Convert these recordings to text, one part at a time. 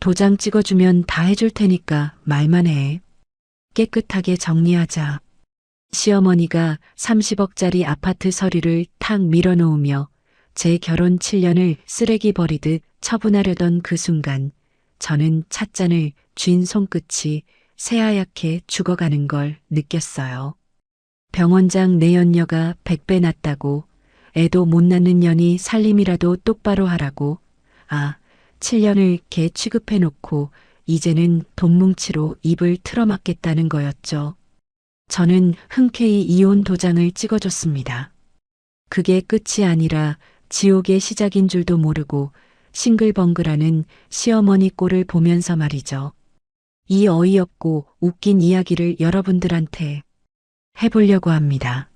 도장 찍어주면 다 해줄 테니까 말만 해. 깨끗하게 정리하자. 시어머니가 30억짜리 아파트 서류를 탁 밀어놓으며 제 결혼 7년을 쓰레기 버리듯 처분하려던 그 순간 저는 찻잔을 쥔 손끝이 새하얗게 죽어가는 걸 느꼈어요. 병원장 내연녀가 100배 낫다고, 애도 못 낳는 년이 살림이라도 똑바로 하라고, 7년을 개 취급해놓고 이제는 돈뭉치로 입을 틀어막겠다는 거였죠. 저는 흔쾌히 이혼 도장을 찍어줬습니다. 그게 끝이 아니라 지옥의 시작인 줄도 모르고 싱글벙글하는 시어머니 꼴을 보면서 말이죠. 이 어이없고 웃긴 이야기를 여러분들한테 해보려고 합니다.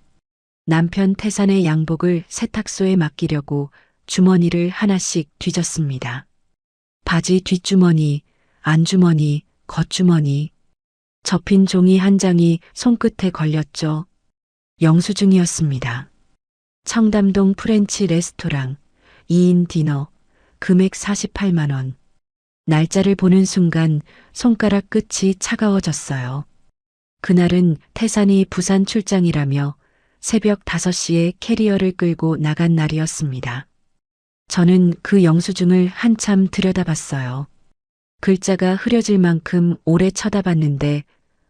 남편 태산의 양복을 세탁소에 맡기려고 주머니를 하나씩 뒤졌습니다. 바지 뒷주머니, 안주머니, 겉주머니. 접힌 종이 한 장이 손끝에 걸렸죠. 영수증이었습니다. 청담동 프렌치 레스토랑 2인 디너, 금액 48만 원. 날짜를 보는 순간 손가락 끝이 차가워졌어요. 그날은 태산이 부산 출장이라며 새벽 5시에 캐리어를 끌고 나간 날이었습니다. 저는 그 영수증을 한참 들여다봤어요. 글자가 흐려질 만큼 오래 쳐다봤는데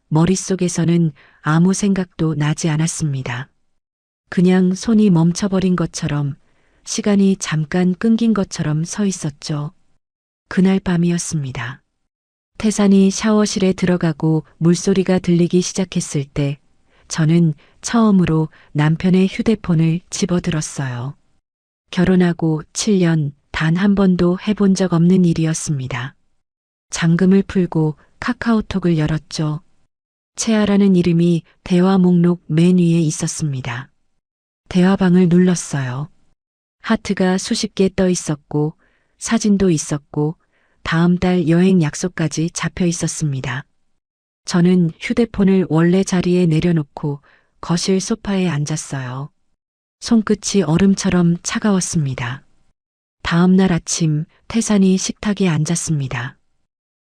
머릿속에서는 아무 생각도 나지 않았습니다. 그냥 손이 멈춰버린 것처럼, 시간이 잠깐 끊긴 것처럼 서 있었죠. 그날 밤이었습니다. 태산이 샤워실에 들어가고 물소리가 들리기 시작했을 때 저는 처음으로 남편의 휴대폰을 집어들었어요. 결혼하고 7년 단 한 번도 해본 적 없는 일이었습니다. 잠금을 풀고 카카오톡을 열었죠. 채아라는 이름이 대화 목록 맨 위에 있었습니다. 대화방을 눌렀어요. 하트가 수십 개 떠 있었고 사진도 있었고 다음 달 여행 약속까지 잡혀 있었습니다. 저는 휴대폰을 원래 자리에 내려놓고 거실 소파에 앉았어요. 손끝이 얼음처럼 차가웠습니다. 다음 날 아침 태산이 식탁에 앉았습니다.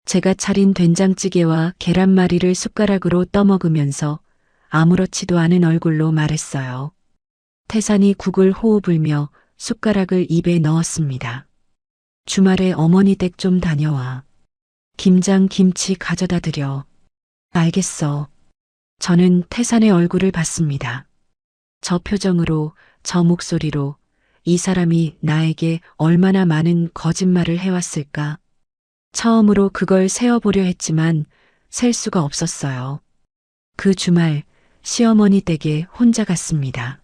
제가 차린 된장찌개와 계란말이를 숟가락으로 떠먹으면서 아무렇지도 않은 얼굴로 말했어요. 태산이 국을 호흡 불며 숟가락을 입에 넣었습니다. 주말에 어머니 댁 좀 다녀와. 김장 김치 가져다 드려. 알겠어. 저는 태산의 얼굴을 봤습니다. 저 표정으로, 저 목소리로 이 사람이 나에게 얼마나 많은 거짓말을 해왔을까. 처음으로 그걸 세어보려 했지만 셀 수가 없었어요. 그 주말 시어머니 댁에 혼자 갔습니다.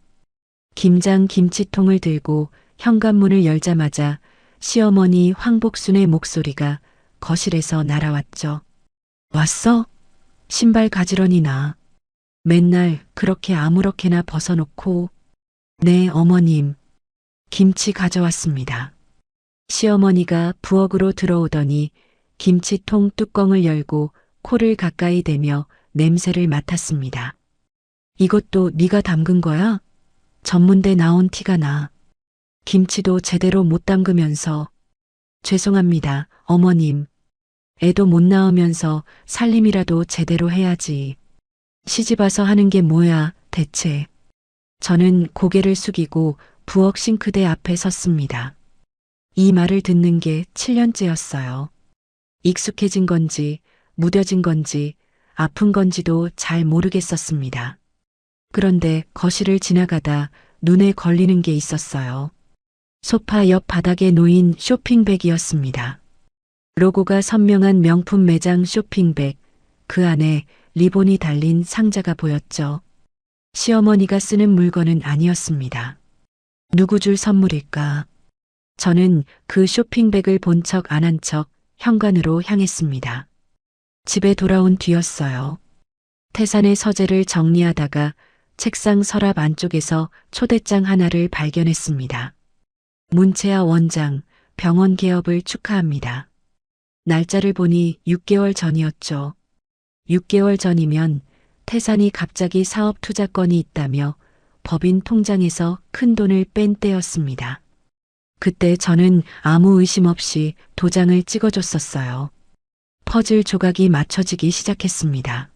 김장 김치통을 들고 현관문을 열자마자 시어머니 황복순의 목소리가 거실에서 날아왔죠. 왔어? 신발 가지런히 나. 맨날 그렇게 아무렇게나 벗어놓고. 네, 어머님. 김치 가져왔습니다. 시어머니가 부엌으로 들어오더니 김치통 뚜껑을 열고 코를 가까이 대며 냄새를 맡았습니다. 이것도 네가 담근 거야? 전문대 나온 티가 나. 김치도 제대로 못 담그면서. 죄송합니다, 어머님. 애도 못 낳으면서 살림이라도 제대로 해야지. 시집와서 하는 게 뭐야, 대체. 저는 고개를 숙이고 부엌 싱크대 앞에 섰습니다. 이 말을 듣는 게 7년째였어요. 익숙해진 건지, 무뎌진 건지, 아픈 건지도 잘 모르겠었습니다. 그런데 거실을 지나가다 눈에 걸리는 게 있었어요. 소파 옆 바닥에 놓인 쇼핑백이었습니다. 로고가 선명한 명품 매장 쇼핑백, 그 안에 리본이 달린 상자가 보였죠. 시어머니가 쓰는 물건은 아니었습니다. 누구 줄 선물일까? 저는 그 쇼핑백을 본 척 안 한 척 현관으로 향했습니다. 집에 돌아온 뒤였어요. 태산의 서재를 정리하다가 책상 서랍 안쪽에서 초대장 하나를 발견했습니다. 문채아 원장, 병원 개업을 축하합니다. 날짜를 보니 6개월 전이었죠. 6개월 전이면 태산이 갑자기 사업 투자건이 있다며 법인 통장에서 큰 돈을 뺀 때였습니다. 그때 저는 아무 의심 없이 도장을 찍어줬었어요. 퍼즐 조각이 맞춰지기 시작했습니다.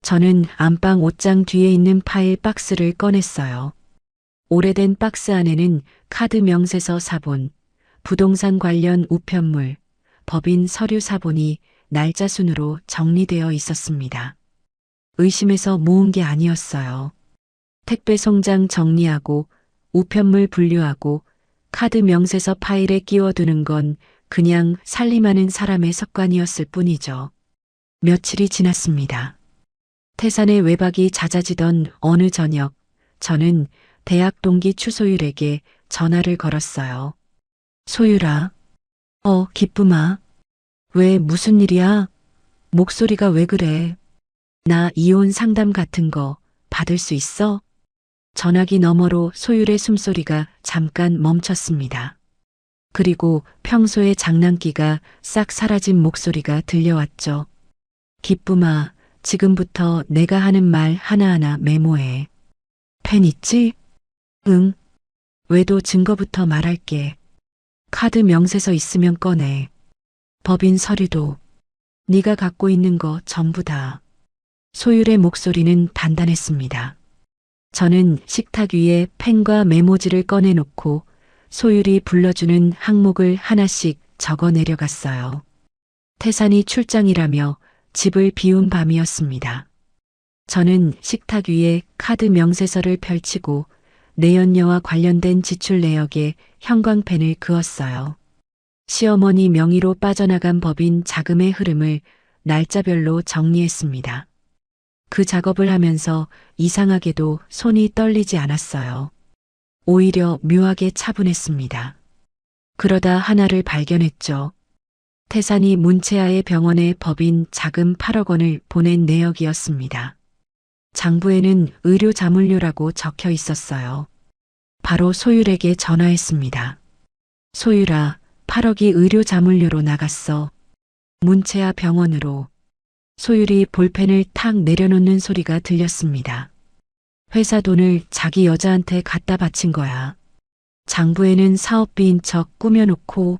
저는 안방 옷장 뒤에 있는 파일 박스를 꺼냈어요. 오래된 박스 안에는 카드 명세서 사본, 부동산 관련 우편물, 법인 서류 사본이 날짜 순으로 정리되어 있었습니다. 의심해서 모은 게 아니었어요. 택배 송장 정리하고 우편물 분류하고 카드 명세서 파일에 끼워두는 건 그냥 살림하는 사람의 습관이었을 뿐이죠. 며칠이 지났습니다. 태산의 외박이 잦아지던 어느 저녁, 저는 대학 동기 추소율에게 전화를 걸었어요. 소율아. 기쁨아. 왜 무슨 일이야? 목소리가 왜 그래? 나 이혼 상담 같은 거 받을 수 있어? 전화기 너머로 소율의 숨소리가 잠깐 멈췄습니다. 그리고 평소의 장난기가 싹 사라진 목소리가 들려왔죠. 기쁨아, 지금부터 내가 하는 말 하나하나 메모해. 펜 있지? 응. 외도 증거부터 말할게. 카드 명세서 있으면 꺼내. 법인 서류도. 네가 갖고 있는 거 전부 다. 소율의 목소리는 단단했습니다. 저는 식탁 위에 펜과 메모지를 꺼내놓고 소율이 불러주는 항목을 하나씩 적어 내려갔어요. 태산이 출장이라며 집을 비운 밤이었습니다. 저는 식탁 위에 카드 명세서를 펼치고 내연녀와 관련된 지출 내역에 형광펜을 그었어요. 시어머니 명의로 빠져나간 법인 자금의 흐름을 날짜별로 정리했습니다. 그 작업을 하면서 이상하게도 손이 떨리지 않았어요. 오히려 묘하게 차분했습니다. 그러다 하나를 발견했죠. 태산이 문채아의 병원에 법인 자금 8억 원을 보낸 내역이었습니다. 장부에는 의료 자문료라고 적혀 있었어요. 바로 소율에게 전화했습니다. 소율아, 8억이 의료 자문료로 나갔어. 문채아 병원으로. 소율이 볼펜을 탁 내려놓는 소리가 들렸습니다. 회사 돈을 자기 여자한테 갖다 바친 거야. 장부에는 사업비인 척 꾸며놓고.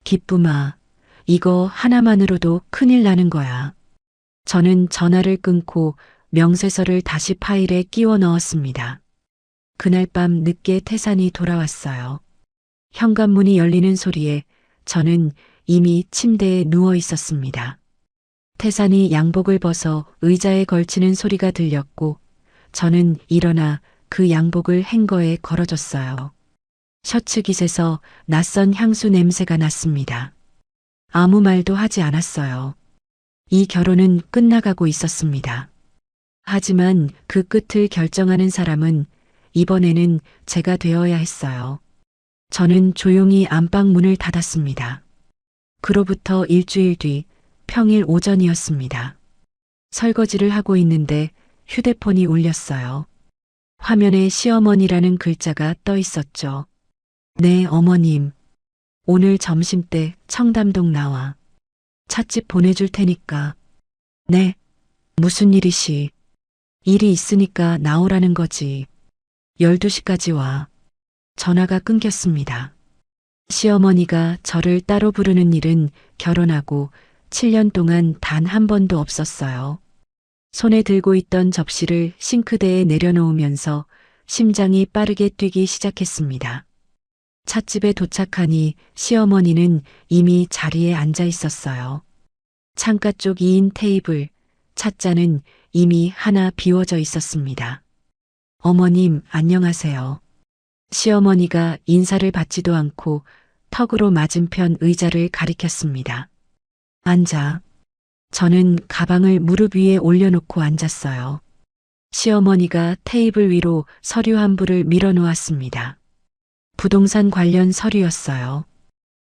기쁨아, 이거 하나만으로도 큰일 나는 거야. 저는 전화를 끊고 명세서를 다시 파일에 끼워 넣었습니다. 그날 밤 늦게 태산이 돌아왔어요. 현관문이 열리는 소리에 저는 이미 침대에 누워 있었습니다. 태산이 양복을 벗어 의자에 걸치는 소리가 들렸고 저는 일어나 그 양복을 행거에 걸어줬어요. 셔츠 깃에서 낯선 향수 냄새가 났습니다. 아무 말도 하지 않았어요. 이 결혼은 끝나가고 있었습니다. 하지만 그 끝을 결정하는 사람은 이번에는 제가 되어야 했어요. 저는 조용히 안방 문을 닫았습니다. 그로부터 일주일 뒤 평일 오전이었습니다. 설거지를 하고 있는데 휴대폰이 울렸어요. 화면에 시어머니라는 글자가 떠 있었죠. 네, 어머님. 오늘 점심때 청담동 나와. 찻집 보내줄 테니까. 네. 무슨 일이시? 일이 있으니까 나오라는 거지. 12시까지 와. 전화가 끊겼습니다. 시어머니가 저를 따로 부르는 일은 결혼하고 7년 동안 단 한 번도 없었어요. 손에 들고 있던 접시를 싱크대에 내려놓으면서 심장이 빠르게 뛰기 시작했습니다. 찻집에 도착하니 시어머니는 이미 자리에 앉아 있었어요. 창가 쪽 2인 테이블, 찻잔은 이미 하나 비워져 있었습니다. 어머님, 안녕하세요. 시어머니가 인사를 받지도 않고 턱으로 맞은편 의자를 가리켰습니다. 앉아. 저는 가방을 무릎 위에 올려놓고 앉았어요. 시어머니가 테이블 위로 서류 한 부를 밀어놓았습니다. 부동산 관련 서류였어요.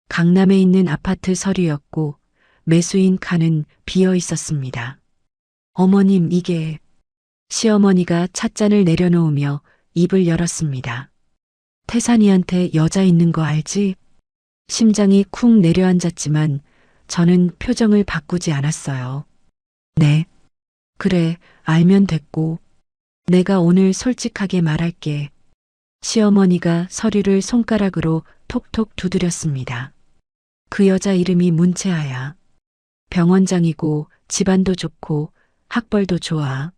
강남에 있는 아파트 서류였고 매수인 칸은 비어 있었습니다. 어머님, 이게... 시어머니가 찻잔을 내려놓으며 입을 열었습니다. 태산이한테 여자 있는 거 알지? 심장이 쿵 내려앉았지만 저는 표정을 바꾸지 않았어요. 네. 그래, 알면 됐고. 내가 오늘 솔직하게 말할게. 시어머니가 서류를 손가락으로 톡톡 두드렸습니다. 그 여자 이름이 문채아야. 병원장이고 집안도 좋고 학벌도 좋아.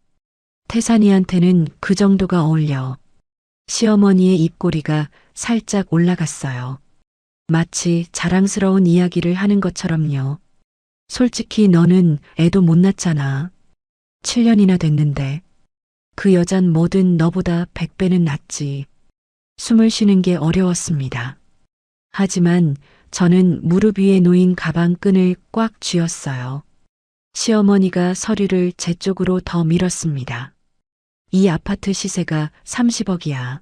태산이한테는 그 정도가 어울려. 시어머니의 입꼬리가 살짝 올라갔어요. 마치 자랑스러운 이야기를 하는 것처럼요. 솔직히 너는 애도 못 낳잖아. 7년이나 됐는데. 그 여잔 뭐든 너보다 100배는 낫지. 숨을 쉬는 게 어려웠습니다. 하지만 저는 무릎 위에 놓인 가방 끈을 꽉 쥐었어요. 시어머니가 서류를 제 쪽으로 더 밀었습니다. 이 아파트 시세가 30억이야.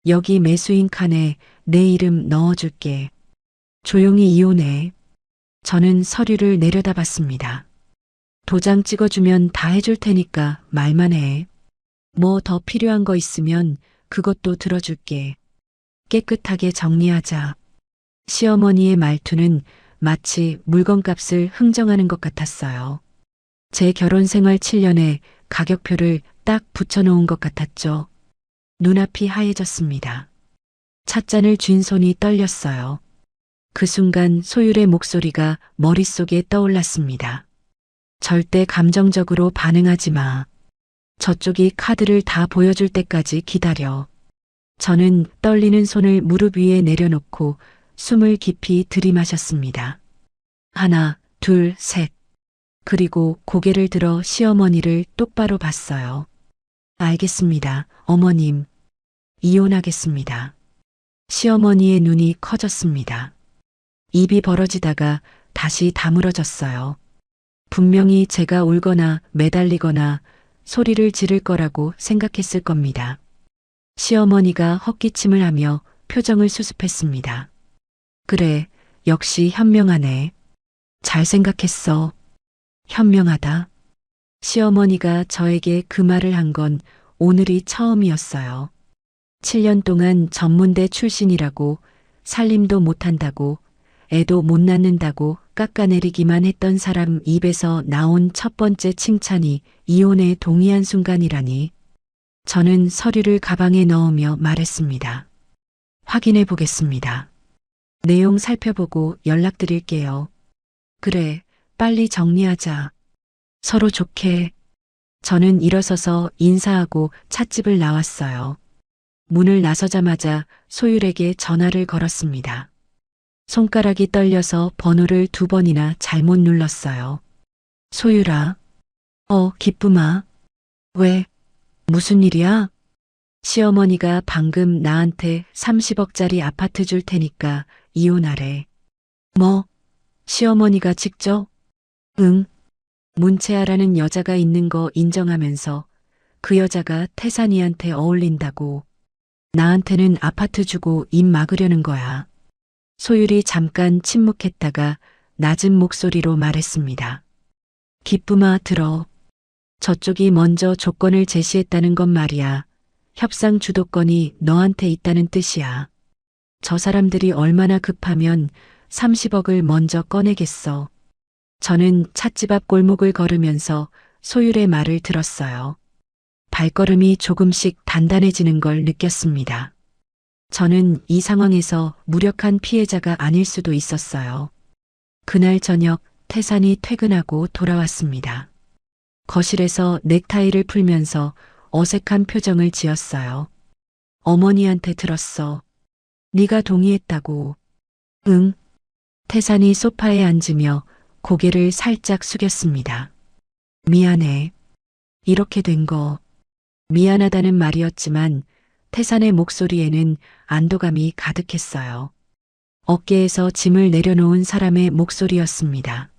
여기 매수인 칸에 내 이름 넣어줄게. 조용히 이혼해. 저는 서류를 내려다봤습니다. 도장 찍어주면 다 해줄 테니까 말만 해. 뭐 더 필요한 거 있으면 그것도 들어줄게. 깨끗하게 정리하자. 시어머니의 말투는 마치 물건값을 흥정하는 것 같았어요. 제 결혼 생활 7년에 가격표를 딱 붙여놓은 것 같았죠. 눈앞이 하얘졌습니다. 찻잔을 쥔 손이 떨렸어요. 그 순간 소율의 목소리가 머릿속에 떠올랐습니다. 절대 감정적으로 반응하지 마. 저쪽이 카드를 다 보여줄 때까지 기다려. 저는 떨리는 손을 무릎 위에 내려놓고 숨을 깊이 들이마셨습니다. 하나, 둘, 셋. 그리고 고개를 들어 시어머니를 똑바로 봤어요. 알겠습니다, 어머님. 이혼하겠습니다. 시어머니의 눈이 커졌습니다. 입이 벌어지다가 다시 다물어졌어요. 분명히 제가 울거나 매달리거나 소리를 지를 거라고 생각했을 겁니다. 시어머니가 헛기침을 하며 표정을 수습했습니다. 그래, 역시 현명하네. 잘 생각했어. 현명하다. 시어머니가 저에게 그 말을 한 건 오늘이 처음이었어요. 7년 동안 전문대 출신이라고 살림도 못한다고 애도 못 낳는다고 깎아내리기만 했던 사람 입에서 나온 첫 번째 칭찬이 이혼에 동의한 순간이라니. 저는 서류를 가방에 넣으며 말했습니다. 확인해 보겠습니다. 내용 살펴보고 연락드릴게요. 그래, 빨리 정리하자. 서로 좋게. 저는 일어서서 인사하고 찻집을 나왔어요. 문을 나서자마자 소율에게 전화를 걸었습니다. 손가락이 떨려서 번호를 2번이나 잘못 눌렀어요. 소율아. 기쁨아. 왜? 무슨 일이야? 시어머니가 방금 나한테 30억짜리 아파트 줄 테니까 이혼하래. 뭐? 시어머니가 직접? 응. 문채아라는 여자가 있는 거 인정하면서 그 여자가 태산이한테 어울린다고. 나한테는 아파트 주고 입 막으려는 거야. 소율이 잠깐 침묵했다가 낮은 목소리로 말했습니다. 기쁨아 들어. 저쪽이 먼저 조건을 제시했다는 건 말이야. 협상 주도권이 너한테 있다는 뜻이야. 저 사람들이 얼마나 급하면 30억을 먼저 꺼내겠어. 저는 찻집 앞 골목을 걸으면서 소율의 말을 들었어요. 발걸음이 조금씩 단단해지는 걸 느꼈습니다. 저는 이 상황에서 무력한 피해자가 아닐 수도 있었어요. 그날 저녁 태산이 퇴근하고 돌아왔습니다. 거실에서 넥타이를 풀면서 어색한 표정을 지었어요. 어머니한테 들었어. 네가 동의했다고. 응. 태산이 소파에 앉으며 고개를 살짝 숙였습니다. 미안해. 이렇게 된 거. 미안하다는 말이었지만 태산의 목소리에는 안도감이 가득했어요. 어깨에서 짐을 내려놓은 사람의 목소리였습니다.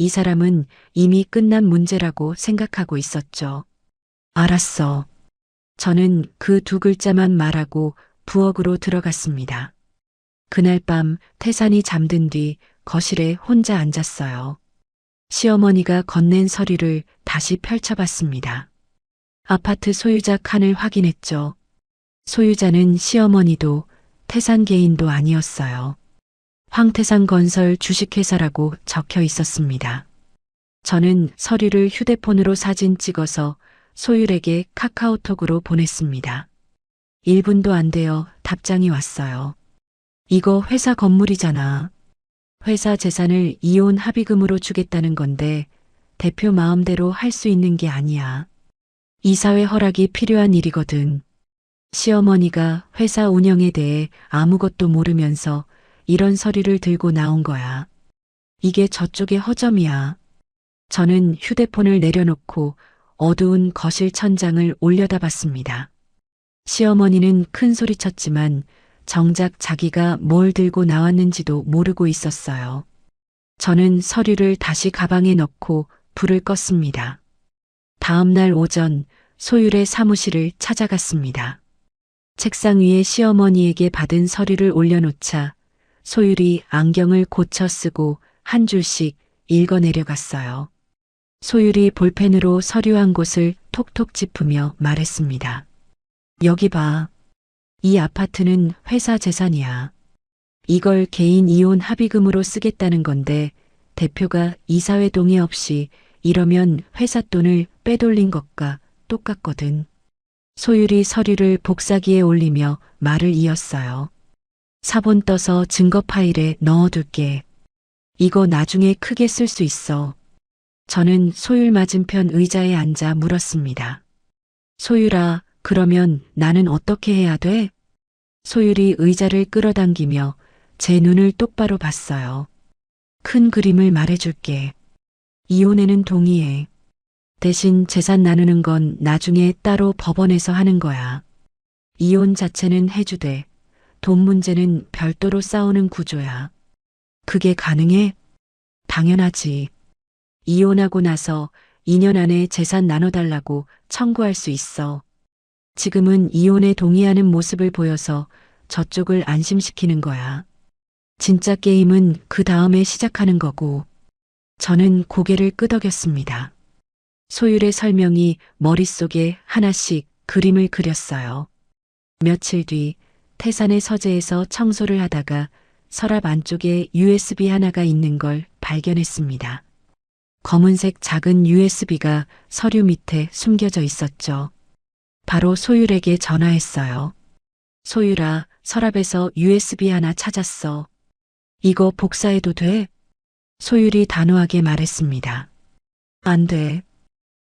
이 사람은 이미 끝난 문제라고 생각하고 있었죠. 알았어. 저는 그 2글자만 말하고 부엌으로 들어갔습니다. 그날 밤 태산이 잠든 뒤 거실에 혼자 앉았어요. 시어머니가 건넨 서류를 다시 펼쳐봤습니다. 아파트 소유자 칸을 확인했죠. 소유자는 시어머니도 태산 개인도 아니었어요. 황태산 건설 주식회사라고 적혀 있었습니다. 저는 서류를 휴대폰으로 사진 찍어서 소율에게 카카오톡으로 보냈습니다. 1분도 안 되어 답장이 왔어요. 이거 회사 건물이잖아. 회사 재산을 이혼 합의금으로 주겠다는 건데 대표 마음대로 할 수 있는 게 아니야. 이사회 허락이 필요한 일이거든. 시어머니가 회사 운영에 대해 아무것도 모르면서 이런 서류를 들고 나온 거야. 이게 저쪽의 허점이야. 저는 휴대폰을 내려놓고 어두운 거실 천장을 올려다봤습니다. 시어머니는 큰 소리 쳤지만 정작 자기가 뭘 들고 나왔는지도 모르고 있었어요. 저는 서류를 다시 가방에 넣고 불을 껐습니다. 다음 날 오전 소율의 사무실을 찾아갔습니다. 책상 위에 시어머니에게 받은 서류를 올려놓자 소율이 안경을 고쳐 쓰고 한 줄씩 읽어내려갔어요. 소율이 볼펜으로 서류 한 곳을 톡톡 짚으며 말했습니다. 여기 봐. 이 아파트는 회사 재산이야. 이걸 개인 이혼 합의금으로 쓰겠다는 건데 대표가 이사회 동의 없이 이러면 회사 돈을 빼돌린 것과 똑같거든. 소율이 서류를 복사기에 올리며 말을 이었어요. 사본 떠서 증거 파일에 넣어둘게. 이거 나중에 크게 쓸 수 있어. 저는 소율 맞은편 의자에 앉아 물었습니다. 소율아, 그러면 나는 어떻게 해야 돼? 소율이 의자를 끌어당기며 제 눈을 똑바로 봤어요. 큰 그림을 말해줄게. 이혼에는 동의해. 대신 재산 나누는 건 나중에 따로 법원에서 하는 거야. 이혼 자체는 해주되 돈 문제는 별도로 싸우는 구조야. 그게 가능해? 당연하지. 이혼하고 나서 2년 안에 재산 나눠달라고 청구할 수 있어. 지금은 이혼에 동의하는 모습을 보여서 저쪽을 안심시키는 거야. 진짜 게임은 그 다음에 시작하는 거고. 저는 고개를 끄덕였습니다. 소율의 설명이 머릿속에 하나씩 그림을 그렸어요. 며칠 뒤 태산의 서재에서 청소를 하다가 서랍 안쪽에 USB 하나가 있는 걸 발견했습니다. 검은색 작은 USB가 서류 밑에 숨겨져 있었죠. 바로 소율에게 전화했어요. 소율아, 서랍에서 USB 하나 찾았어. 이거 복사해도 돼? 소율이 단호하게 말했습니다. 안 돼.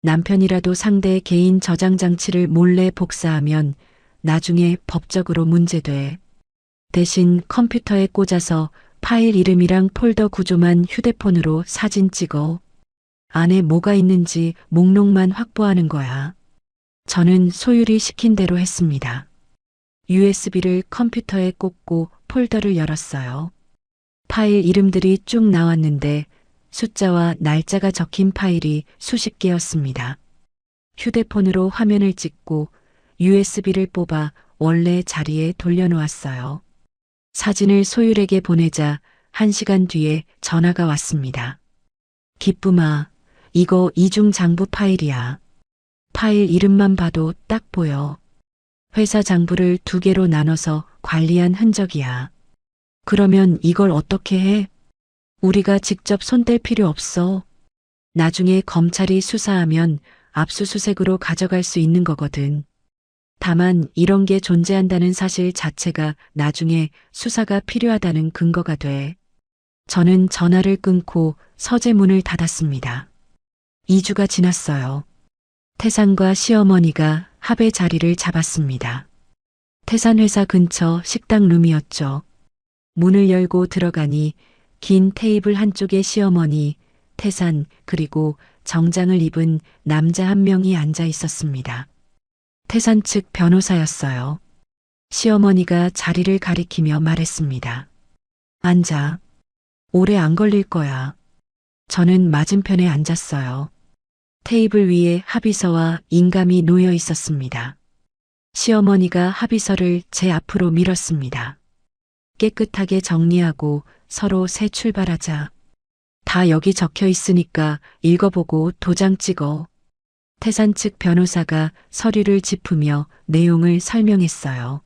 남편이라도 상대의 개인 저장 장치를 몰래 복사하면 나중에 법적으로 문제돼. 대신 컴퓨터에 꽂아서 파일 이름이랑 폴더 구조만 휴대폰으로 사진 찍어. 안에 뭐가 있는지 목록만 확보하는 거야. 저는 소율이 시킨 대로 했습니다. USB를 컴퓨터에 꽂고 폴더를 열었어요. 파일 이름들이 쭉 나왔는데 숫자와 날짜가 적힌 파일이 수십 개였습니다. 휴대폰으로 화면을 찍고 USB를 뽑아 원래 자리에 돌려놓았어요. 사진을 소율에게 보내자 1시간 뒤에 전화가 왔습니다. 기쁨아, 이거 이중 장부 파일이야. 파일 이름만 봐도 딱 보여. 회사 장부를 2개로 나눠서 관리한 흔적이야. 그러면 이걸 어떻게 해? 우리가 직접 손댈 필요 없어. 나중에 검찰이 수사하면 압수수색으로 가져갈 수 있는 거거든. 다만 이런 게 존재한다는 사실 자체가 나중에 수사가 필요하다는 근거가 돼. 저는 전화를 끊고 서재 문을 닫았습니다. 2주가 지났어요. 태산과 시어머니가 합의 자리를 잡았습니다. 태산 회사 근처 식당 룸이었죠. 문을 열고 들어가니 긴 테이블 한쪽에 시어머니, 태산 그리고 정장을 입은 남자 한 명이 앉아 있었습니다. 태산 측 변호사였어요. 시어머니가 자리를 가리키며 말했습니다. 앉아. 오래 안 걸릴 거야. 저는 맞은편에 앉았어요. 테이블 위에 합의서와 인감이 놓여 있었습니다. 시어머니가 합의서를 제 앞으로 밀었습니다. 깨끗하게 정리하고 서로 새 출발하자. 다 여기 적혀 있으니까 읽어보고 도장 찍어. 태산 측 변호사가 서류를 짚으며 내용을 설명했어요.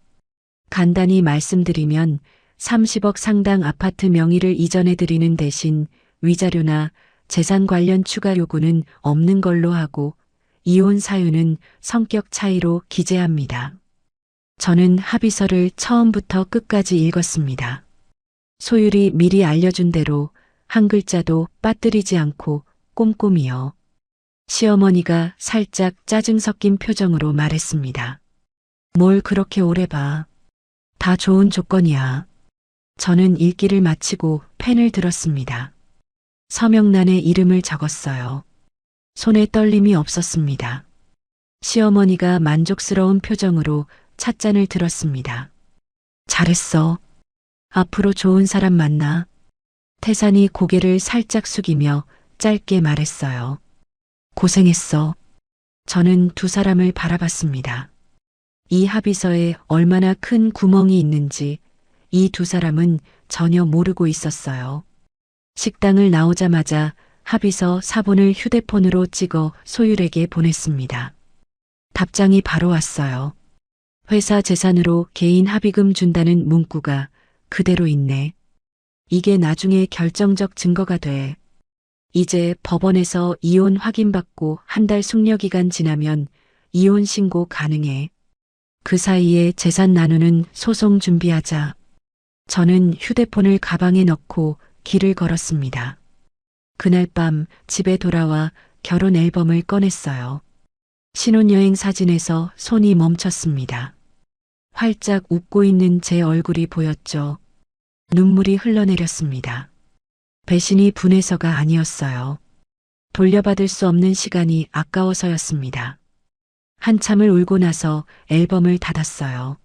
간단히 말씀드리면 30억 상당 아파트 명의를 이전해 드리는 대신 위자료나 재산 관련 추가 요구는 없는 걸로 하고 이혼 사유는 성격 차이로 기재합니다. 저는 합의서를 처음부터 끝까지 읽었습니다. 소율이 미리 알려준 대로 한 글자도 빠뜨리지 않고 꼼꼼히요. 시어머니가 살짝 짜증 섞인 표정으로 말했습니다. 뭘 그렇게 오래 봐. 다 좋은 조건이야. 저는 읽기를 마치고 펜을 들었습니다. 서명란에 이름을 적었어요. 손에 떨림이 없었습니다. 시어머니가 만족스러운 표정으로 찻잔을 들었습니다. 잘했어. 앞으로 좋은 사람 만나. 태산이 고개를 살짝 숙이며 짧게 말했어요. 고생했어. 저는 두 사람을 바라봤습니다. 이 합의서에 얼마나 큰 구멍이 있는지 이 두 사람은 전혀 모르고 있었어요. 식당을 나오자마자 합의서 사본을 휴대폰으로 찍어 소율에게 보냈습니다. 답장이 바로 왔어요. 회사 재산으로 개인 합의금 준다는 문구가 그대로 있네. 이게 나중에 결정적 증거가 돼. 이제 법원에서 이혼 확인받고 한 달 숙려기간 지나면 이혼 신고 가능해. 그 사이에 재산 나누는 소송 준비하자. 저는 휴대폰을 가방에 넣고 길을 걸었습니다. 그날 밤 집에 돌아와 결혼 앨범을 꺼냈어요. 신혼여행 사진에서 손이 멈췄습니다. 활짝 웃고 있는 제 얼굴이 보였죠. 눈물이 흘러내렸습니다. 배신이 분해서가 아니었어요. 돌려받을 수 없는 시간이 아까워서였습니다. 한참을 울고 나서 앨범을 닫았어요.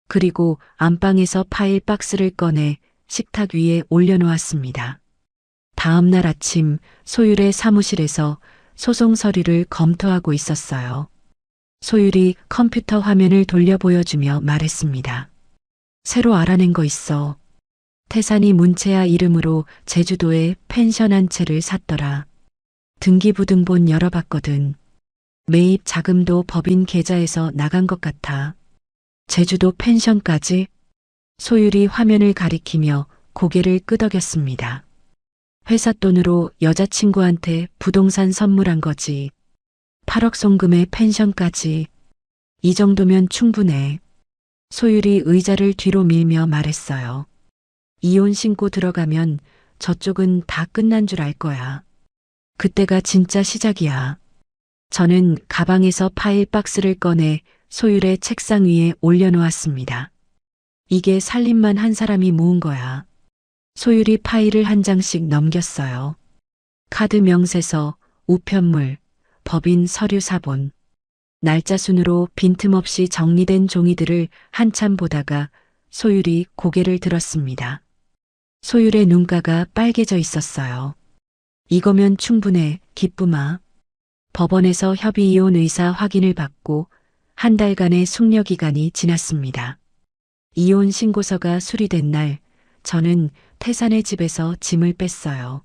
그리고 안방에서 파일 박스를 꺼내 식탁 위에 올려놓았습니다. 다음 날 아침 소율의 사무실에서 소송 서류를 검토하고 있었어요. 소율이 컴퓨터 화면을 돌려 보여주며 말했습니다. 새로 알아낸 거 있어. 태산이 문채아 이름으로 제주도에 펜션 한 채를 샀더라. 등기부등본 열어봤거든. 매입 자금도 법인 계좌에서 나간 것 같아. 제주도 펜션까지? 소율이 화면을 가리키며 고개를 끄덕였습니다. 회사 돈으로 여자친구한테 부동산 선물한 거지. 8억 송금의 펜션까지. 이 정도면 충분해. 소율이 의자를 뒤로 밀며 말했어요. 이혼 신고 들어가면 저쪽은 다 끝난 줄 알 거야. 그때가 진짜 시작이야. 저는 가방에서 파일 박스를 꺼내 소율의 책상 위에 올려놓았습니다. 이게 살림만 한 사람이 모은 거야. 소율이 파일을 한 장씩 넘겼어요. 카드 명세서, 우편물, 법인 서류 사본, 날짜 순으로 빈틈없이 정리된 종이들을 한참 보다가 소율이 고개를 들었습니다. 소율의 눈가가 빨개져 있었어요. 이거면 충분해, 기쁨아. 법원에서 협의 이혼 의사 확인을 받고 한 달간의 숙려기간이 지났습니다. 이혼 신고서가 수리된 날 저는 태산의 집에서 짐을 뺐어요.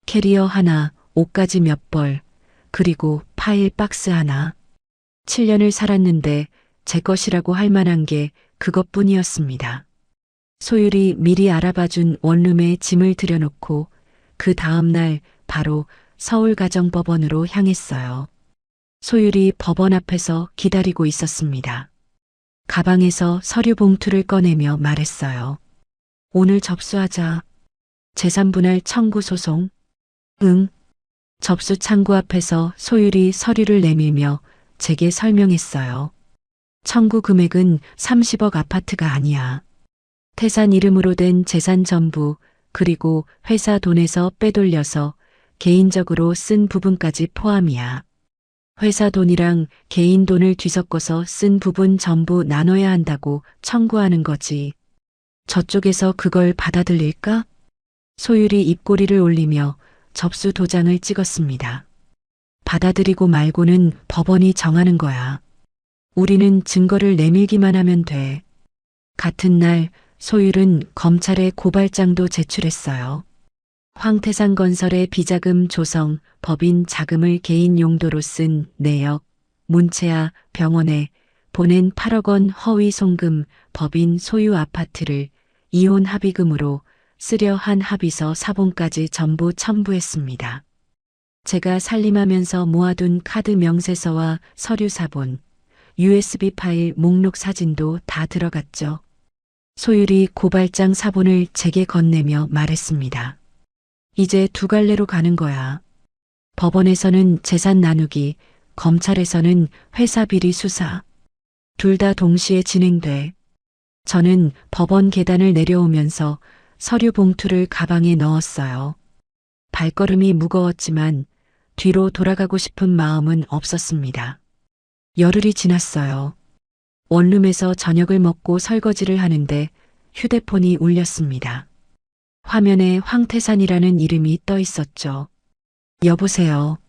캐리어 하나, 옷가지 몇 벌, 그리고 파일 박스 하나. 7년을 살았는데 제 것이라고 할 만한 게 그것뿐이었습니다. 소율이 미리 알아봐준 원룸에 짐을 들여놓고 그 다음 날 바로 서울가정법원으로 향했어요. 소율이 법원 앞에서 기다리고 있었습니다. 가방에서 서류 봉투를 꺼내며 말했어요. 오늘 접수하자. 재산분할 청구 소송. 응. 접수 창구 앞에서 소율이 서류를 내밀며 제게 설명했어요. 청구 금액은 30억 아파트가 아니야. 태산 이름으로 된 재산 전부 그리고 회사 돈에서 빼돌려서 개인적으로 쓴 부분까지 포함이야. 회사 돈이랑 개인 돈을 뒤섞어서 쓴 부분 전부 나눠야 한다고 청구하는 거지. 저쪽에서 그걸 받아들일까? 소율이 입꼬리를 올리며 접수 도장을 찍었습니다. 받아들이고 말고는 법원이 정하는 거야. 우리는 증거를 내밀기만 하면 돼. 같은 날 소율은 검찰에 고발장도 제출했어요. 황태산 건설의 비자금 조성, 법인 자금을 개인 용도로 쓴 내역, 문채아 병원에 보낸 8억 원 허위 송금, 법인 소유 아파트를 이혼 합의금으로 쓰려 한 합의서 사본까지 전부 첨부했습니다. 제가 살림하면서 모아둔 카드 명세서와 서류 사본, USB 파일 목록 사진도 다 들어갔죠. 소율이 고발장 사본을 제게 건네며 말했습니다. 이제 두 갈래로 가는 거야. 법원에서는 재산 나누기, 검찰에서는 회사 비리 수사. 둘 다 동시에 진행돼. 저는 법원 계단을 내려오면서 서류 봉투를 가방에 넣었어요. 발걸음이 무거웠지만 뒤로 돌아가고 싶은 마음은 없었습니다. 열흘이 지났어요. 원룸에서 저녁을 먹고 설거지를 하는데 휴대폰이 울렸습니다. 화면에 황태산이라는 이름이 떠 있었죠. 여보세요.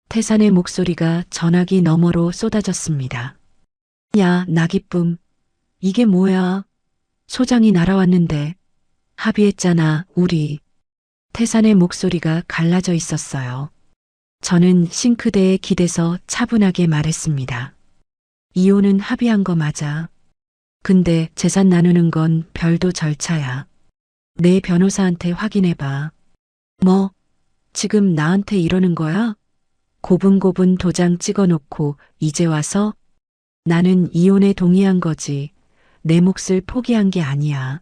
태산의 목소리가 전화기 너머로 쏟아졌습니다. 야, 나기쁨. 이게 뭐야? 소장이 날아왔는데. 합의했잖아, 우리. 태산의 목소리가 갈라져 있었어요. 저는 싱크대에 기대서 차분하게 말했습니다. 이혼은 합의한 거 맞아. 근데 재산 나누는 건 별도 절차야. 내 변호사한테 확인해봐. 뭐? 지금 나한테 이러는 거야? 고분고분 도장 찍어놓고 이제 와서? 나는 이혼에 동의한 거지. 내 몫을 포기한 게 아니야.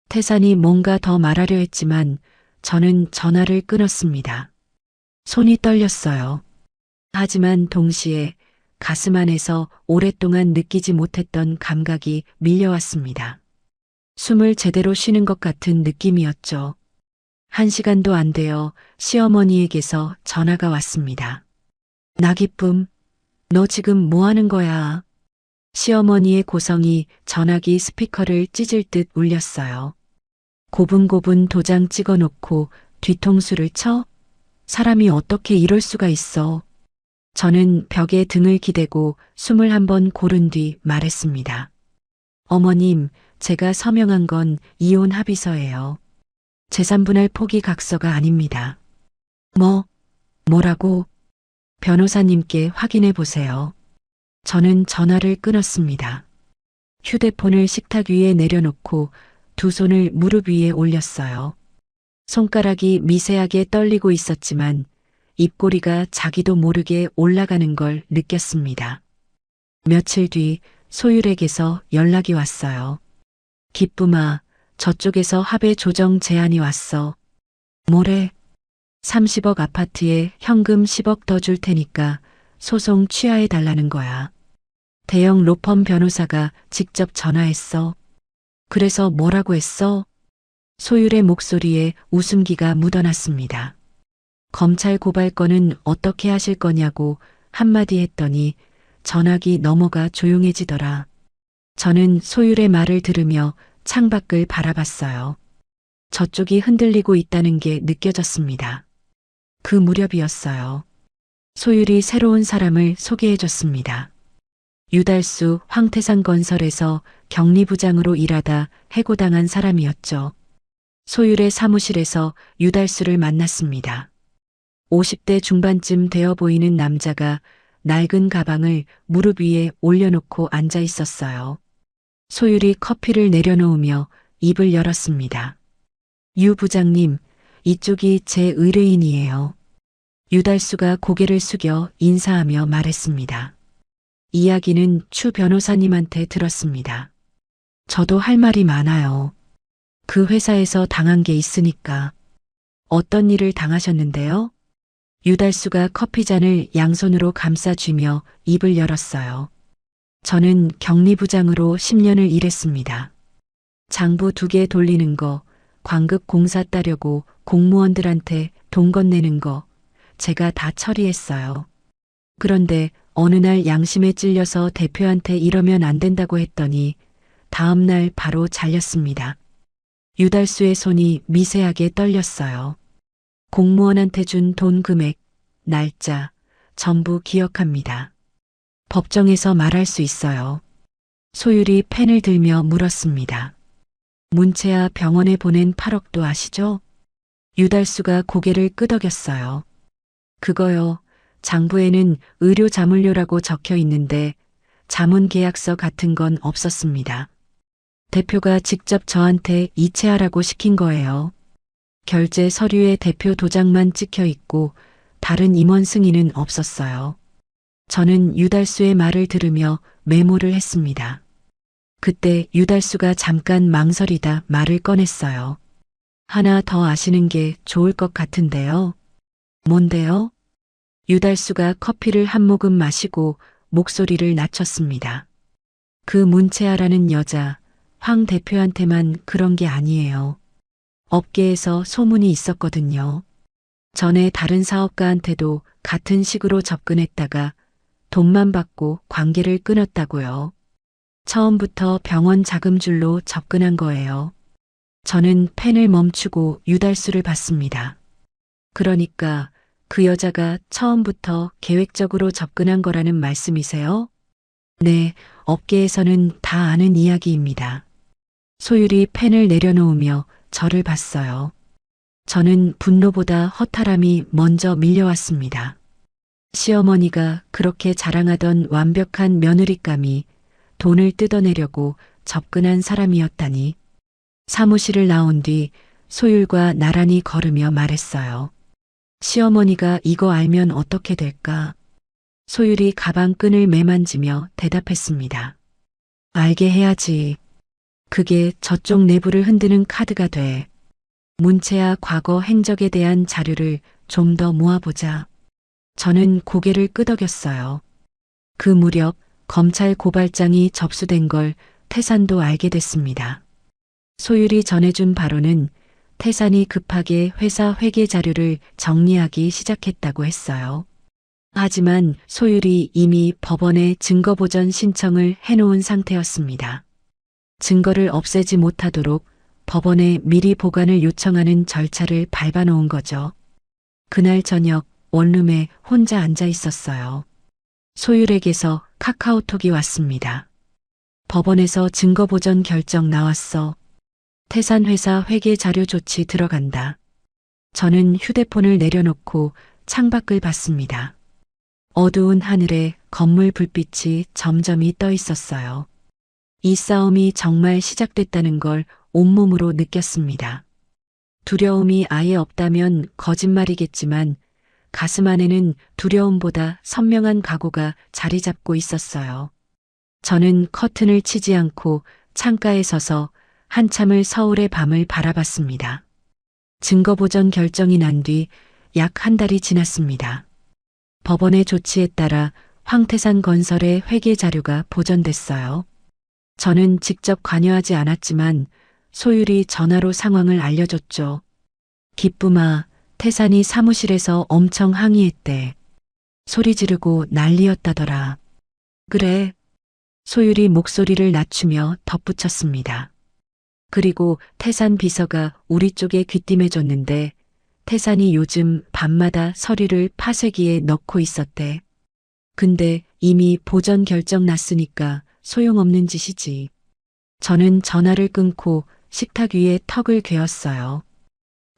태산이 뭔가 더 말하려 했지만 저는 전화를 끊었습니다. 손이 떨렸어요. 하지만 동시에 가슴 안에서 오랫동안 느끼지 못했던 감각이 밀려왔습니다. 숨을 제대로 쉬는 것 같은 느낌이었죠. 1시간도 안 되어 시어머니에게서 전화가 왔습니다. 나기쁨, 너 지금 뭐 하는 거야? 시어머니의 고성이 전화기 스피커를 찢을 듯 울렸어요. 고분고분 도장 찍어놓고 뒤통수를 쳐? 사람이 어떻게 이럴 수가 있어? 저는 벽에 등을 기대고 숨을 한번 고른 뒤 말했습니다. 어머님, 제가 서명한 건 이혼 합의서예요. 재산분할 포기 각서가 아닙니다. 뭐라고? 변호사님께 확인해 보세요. 저는 전화를 끊었습니다. 휴대폰을 식탁 위에 내려놓고 두 손을 무릎 위에 올렸어요. 손가락이 미세하게 떨리고 있었지만 입꼬리가 자기도 모르게 올라가는 걸 느꼈습니다. 며칠 뒤 소율에게서 연락이 왔어요. 기쁨아, 저쪽에서 합의 조정 제안이 왔어. 뭐래? 30억 아파트에 현금 10억 더 줄 테니까 소송 취하해 달라는 거야. 대형 로펌 변호사가 직접 전화했어. 그래서 뭐라고 했어? 소율의 목소리에 웃음기가 묻어났습니다. 검찰 고발 건은 어떻게 하실 거냐고 한마디 했더니 전화기 너머가 조용해지더라. 저는 소율의 말을 들으며 창밖을 바라봤어요. 저쪽이 흔들리고 있다는 게 느껴졌습니다. 그 무렵이었어요. 소율이 새로운 사람을 소개해줬습니다. 유달수 황태산 건설에서 격리부장으로 일하다 해고당한 사람이었죠. 소율의 사무실에서 유달수를 만났습니다. 50대 중반쯤 되어 보이는 남자가 낡은 가방을 무릎 위에 올려놓고 앉아 있었어요. 소율이 커피를 내려놓으며 입을 열었습니다. 유 부장님, 이쪽이 제 의뢰인이에요. 유달수가 고개를 숙여 인사하며 말했습니다. 이야기는 추 변호사님한테 들었습니다. 저도 할 말이 많아요. 그 회사에서 당한 게 있으니까. 어떤 일을 당하셨는데요? 유달수가 커피잔을 양손으로 감싸쥐며 입을 열었어요. 저는 격리부장으로 10년을 일했습니다. 장부 2개 돌리는 거, 광급 공사 따려고 공무원들한테 돈 건네는 거, 제가 다 처리했어요. 그런데 어느 날 양심에 찔려서 대표한테 이러면 안 된다고 했더니 다음 날 바로 잘렸습니다. 유달수의 손이 미세하게 떨렸어요. 공무원한테 준 돈 금액, 날짜, 전부 기억합니다. 법정에서 말할 수 있어요. 소율이 펜을 들며 물었습니다. 문채아 병원에 보낸 8억도 아시죠? 유달수가 고개를 끄덕였어요. 그거요. 장부에는 의료 자문료라고 적혀 있는데 자문 계약서 같은 건 없었습니다. 대표가 직접 저한테 이체하라고 시킨 거예요. 결제 서류에 대표 도장만 찍혀 있고 다른 임원 승인은 없었어요. 저는 유달수의 말을 들으며 메모를 했습니다. 그때 유달수가 잠깐 망설이다 말을 꺼냈어요. 하나 더 아시는 게 좋을 것 같은데요. 뭔데요? 유달수가 커피를 한 모금 마시고 목소리를 낮췄습니다. 그 문채아라는 여자, 황 대표한테만 그런 게 아니에요. 업계에서 소문이 있었거든요. 전에 다른 사업가한테도 같은 식으로 접근했다가 돈만 받고 관계를 끊었다고요. 처음부터 병원 자금줄로 접근한 거예요. 저는 펜을 멈추고 유달수를 봤습니다. 그러니까 그 여자가 처음부터 계획적으로 접근한 거라는 말씀이세요? 네, 업계에서는 다 아는 이야기입니다. 소율이 펜을 내려놓으며 저를 봤어요. 저는 분노보다 허탈함이 먼저 밀려왔습니다. 시어머니가 그렇게 자랑하던 완벽한 며느리감이 돈을 뜯어내려고 접근한 사람이었다니. 사무실을 나온 뒤 소율과 나란히 걸으며 말했어요. 시어머니가 이거 알면 어떻게 될까? 소율이 가방 끈을 매만지며 대답했습니다. 알게 해야지. 그게 저쪽 내부를 흔드는 카드가 돼. 문채아 과거 행적에 대한 자료를 좀 더 모아보자. 저는 고개를 끄덕였어요. 그 무렵 검찰 고발장이 접수된 걸 태산도 알게 됐습니다. 소율이 전해준 바로는 태산이 급하게 회사 회계 자료를 정리하기 시작했다고 했어요. 하지만 소율이 이미 법원에 증거보전 신청을 해놓은 상태였습니다. 증거를 없애지 못하도록 법원에 미리 보관을 요청하는 절차를 밟아놓은 거죠. 그날 저녁 원룸에 혼자 앉아 있었어요. 소율에게서 카카오톡이 왔습니다. 법원에서 증거보전 결정 나왔어. 태산회사 회계 자료 조치 들어간다. 저는 휴대폰을 내려놓고 창밖을 봤습니다. 어두운 하늘에 건물 불빛이 점점이 떠 있었어요. 이 싸움이 정말 시작됐다는 걸 온몸으로 느꼈습니다. 두려움이 아예 없다면 거짓말이겠지만 가슴 안에는 두려움보다 선명한 각오가 자리 잡고 있었어요. 저는 커튼을 치지 않고 창가에 서서 한참을 서울의 밤을 바라봤습니다. 증거보전 결정이 난 뒤 약 한 달이 지났습니다. 법원의 조치에 따라 황태산 건설의 회계 자료가 보전됐어요. 저는 직접 관여하지 않았지만 소율이 전화로 상황을 알려줬죠. 기쁨아, 태산이 사무실에서 엄청 항의했대. 소리 지르고 난리였다더라. 그래. 소율이 목소리를 낮추며 덧붙였습니다. 그리고 태산 비서가 우리 쪽에 귀띔해줬는데 태산이 요즘 밤마다 서류를 파쇄기에 넣고 있었대. 근데 이미 보전 결정 났으니까 소용없는 짓이지. 저는 전화를 끊고 식탁 위에 턱을 괴었어요.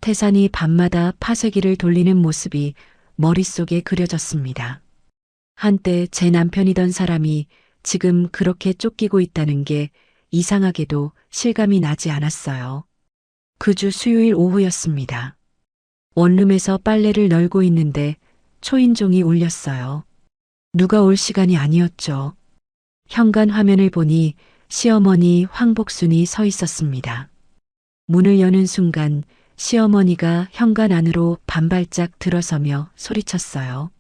태산이 밤마다 파쇄기를 돌리는 모습이 머릿속에 그려졌습니다. 한때 제 남편이던 사람이 지금 그렇게 쫓기고 있다는 게 이상하게도 실감이 나지 않았어요. 그 주 수요일 오후였습니다. 원룸에서 빨래를 널고 있는데 초인종이 울렸어요. 누가 올 시간이 아니었죠. 현관 화면을 보니 시어머니 황복순이 서 있었습니다. 문을 여는 순간 시어머니가 현관 안으로 반발짝 들어서며 소리쳤어요.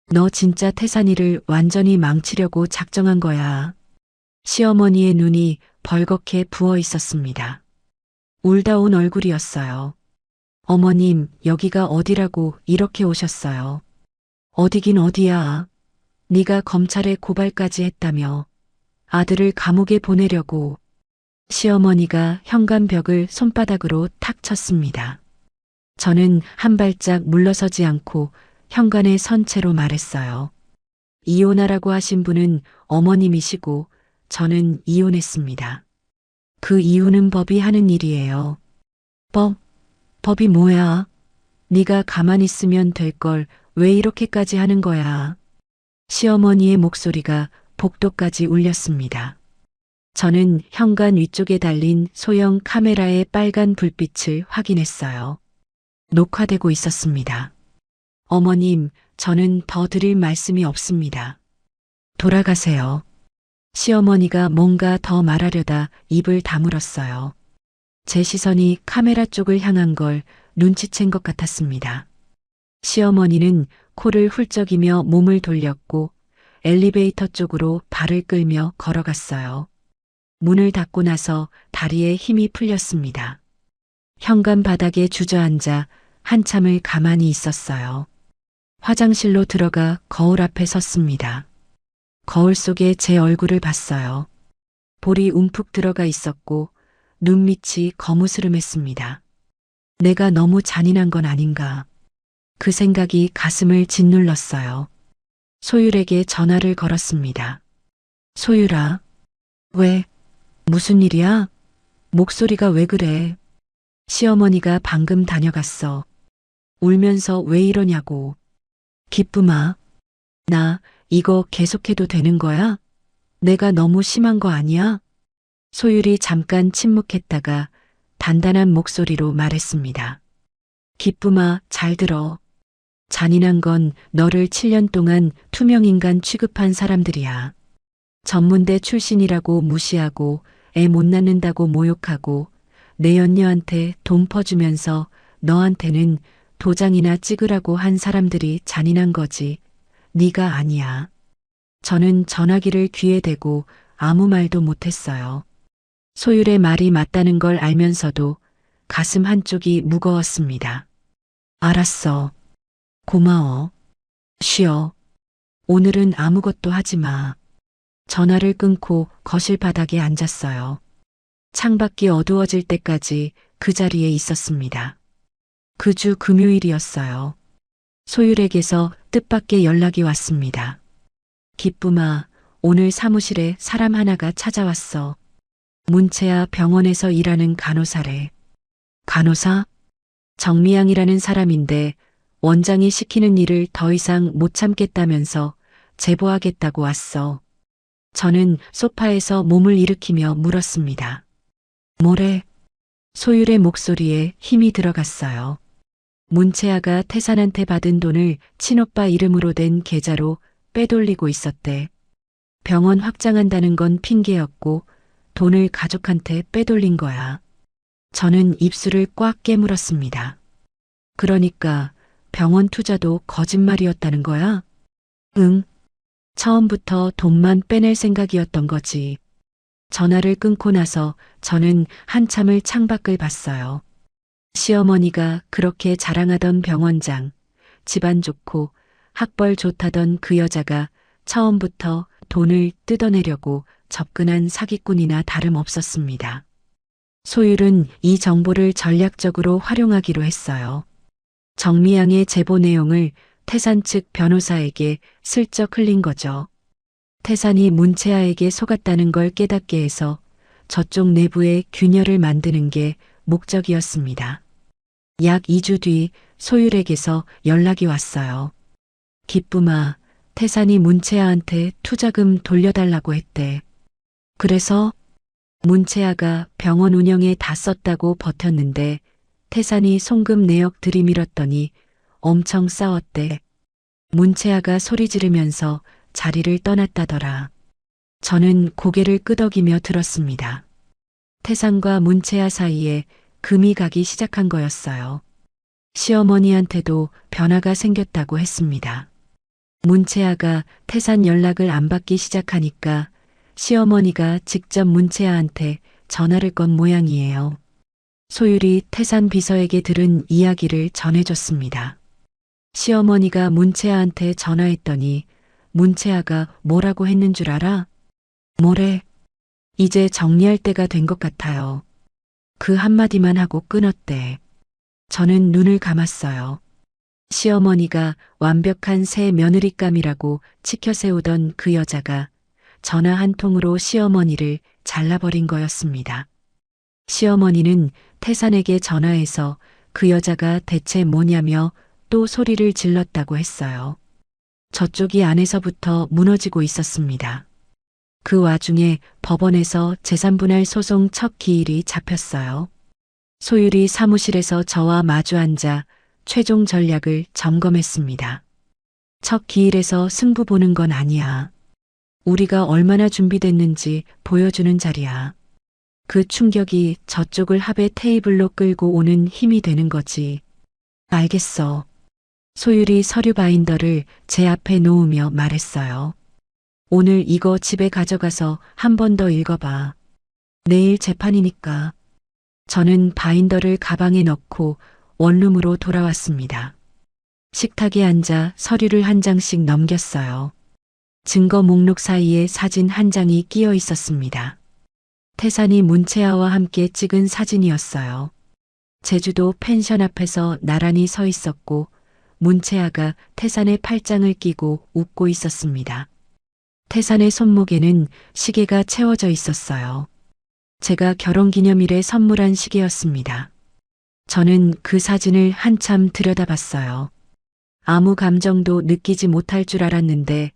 너 진짜 태산이를 완전히 망치려고 작정한 거야. 시어머니의 눈이 벌겋게 부어 있었습니다. 울다 온 얼굴이었어요. 어머님, 여기가 어디라고 이렇게 오셨어요. 어디긴 어디야. 네가 검찰에 고발까지 했다며. 아들을 감옥에 보내려고. 시어머니가 현관벽을 손바닥으로 탁 쳤습니다. 저는 한 발짝 물러서지 않고 현관에 선 채로 말했어요. 이혼하라고 하신 분은 어머님이시고 저는 이혼했습니다. 그 이유는 법이 하는 일이에요. 법이 뭐야? 네가 가만히 있으면 될 걸 왜 이렇게까지 하는 거야? 시어머니의 목소리가 복도까지 울렸습니다. 저는 현관 위쪽에 달린 소형 카메라의 빨간 불빛을 확인했어요. 녹화되고 있었습니다. 어머님, 저는 더 드릴 말씀이 없습니다. 돌아가세요. 시어머니가 뭔가 더 말하려다 입을 다물었어요. 제 시선이 카메라 쪽을 향한 걸 눈치챈 것 같았습니다. 시어머니는 코를 훌쩍이며 몸을 돌렸고 엘리베이터 쪽으로 발을 끌며 걸어갔어요. 문을 닫고 나서 다리에 힘이 풀렸습니다. 현관 바닥에 주저앉아 한참을 가만히 있었어요. 화장실로 들어가 거울 앞에 섰습니다. 거울 속에 제 얼굴을 봤어요. 볼이 움푹 들어가 있었고 눈밑이 거무스름했습니다. 내가 너무 잔인한 건 아닌가. 그 생각이 가슴을 짓눌렀어요. 소율에게 전화를 걸었습니다. 소율아, 왜? 무슨 일이야? 목소리가 왜 그래? 시어머니가 방금 다녀갔어. 울면서 왜 이러냐고. 기쁨아, 나 이거 계속해도 되는 거야? 내가 너무 심한 거 아니야? 소율이 잠깐 침묵했다가 단단한 목소리로 말했습니다. 기쁨아, 잘 들어. 잔인한 건 너를 7년 동안 투명인간 취급한 사람들이야. 전문대 출신이라고 무시하고 애 못 낳는다고 모욕하고 내 연녀한테 돈 퍼주면서 너한테는 도장이나 찍으라고 한 사람들이 잔인한 거지. 네가 아니야. 저는 전화기를 귀에 대고 아무 말도 못했어요. 소율의 말이 맞다는 걸 알면서도 가슴 한쪽이 무거웠습니다. 알았어. 고마워. 쉬어. 오늘은 아무것도 하지 마. 전화를 끊고 거실 바닥에 앉았어요. 창밖이 어두워질 때까지 그 자리에 있었습니다. 그 주 금요일이었어요. 소율에게서 뜻밖의 연락이 왔습니다. 기쁨아, 오늘 사무실에 사람 하나가 찾아왔어. 문채아 병원에서 일하는 간호사래. 간호사? 정미양이라는 사람인데 원장이 시키는 일을 더 이상 못 참겠다면서 제보하겠다고 왔어. 저는 소파에서 몸을 일으키며 물었습니다. 뭐래? 소율의 목소리에 힘이 들어갔어요. 문채아가 태산한테 받은 돈을 친오빠 이름으로 된 계좌로 빼돌리고 있었대. 병원 확장한다는 건 핑계였고 돈을 가족한테 빼돌린 거야. 저는 입술을 꽉 깨물었습니다. 그러니까 병원 투자도 거짓말이었다는 거야? 응. 처음부터 돈만 빼낼 생각이었던 거지. 전화를 끊고 나서 저는 한참을 창밖을 봤어요. 시어머니가 그렇게 자랑하던 병원장, 집안 좋고 학벌 좋다던 그 여자가 처음부터 돈을 뜯어내려고 접근한 사기꾼이나 다름없었습니다. 소율은 이 정보를 전략적으로 활용하기로 했어요. 정미양의 제보 내용을 태산 측 변호사에게 슬쩍 흘린 거죠. 태산이 문채아에게 속았다는 걸 깨닫게 해서 저쪽 내부에 균열을 만드는 게 목적이었습니다. 약 2주 뒤 소율에게서 연락이 왔어요. 기쁨아, 태산이 문채아한테 투자금 돌려달라고 했대. 그래서 문채아가 병원 운영에 다 썼다고 버텼는데 태산이 송금 내역 들이밀었더니 엄청 싸웠대. 문채아가 소리 지르면서 자리를 떠났다더라. 저는 고개를 끄덕이며 들었습니다. 태산과 문채아 사이에 금이 가기 시작한 거였어요. 시어머니한테도 변화가 생겼다고 했습니다. 문채아가 태산 연락을 안 받기 시작하니까 시어머니가 직접 문채아한테 전화를 건 모양이에요. 소율이 태산 비서에게 들은 이야기를 전해줬습니다. 시어머니가 문채아한테 전화했더니 문채아가 뭐라고 했는 줄 알아? 뭐래? 이제 정리할 때가 된 것 같아요. 그 한마디만 하고 끊었대. 저는 눈을 감았어요. 시어머니가 완벽한 새 며느리감이라고 치켜세우던 그 여자가 전화 한 통으로 시어머니를 잘라버린 거였습니다. 시어머니는 태산에게 전화해서 그 여자가 대체 뭐냐며 또 소리를 질렀다고 했어요. 저쪽이 안에서부터 무너지고 있었습니다. 그 와중에 법원에서 재산분할 소송 첫 기일이 잡혔어요. 소율이 사무실에서 저와 마주 앉아 최종 전략을 점검했습니다. 첫 기일에서 승부 보는 건 아니야. 우리가 얼마나 준비됐는지 보여주는 자리야. 그 충격이 저쪽을 합의 테이블로 끌고 오는 힘이 되는 거지. 알겠어. 소율이 서류 바인더를 제 앞에 놓으며 말했어요. 오늘 이거 집에 가져가서 한 번 더 읽어봐. 내일 재판이니까. 저는 바인더를 가방에 넣고 원룸으로 돌아왔습니다. 식탁에 앉아 서류를 한 장씩 넘겼어요. 증거 목록 사이에 사진 한 장이 끼어 있었습니다. 태산이 문채아와 함께 찍은 사진이었어요. 제주도 펜션 앞에서 나란히 서 있었고 문채아가 태산의 팔짱을 끼고 웃고 있었습니다. 태산의 손목에는 시계가 채워져 있었어요. 제가 결혼기념일에 선물한 시계였습니다. 저는 그 사진을 한참 들여다봤어요. 아무 감정도 느끼지 못할 줄 알았는데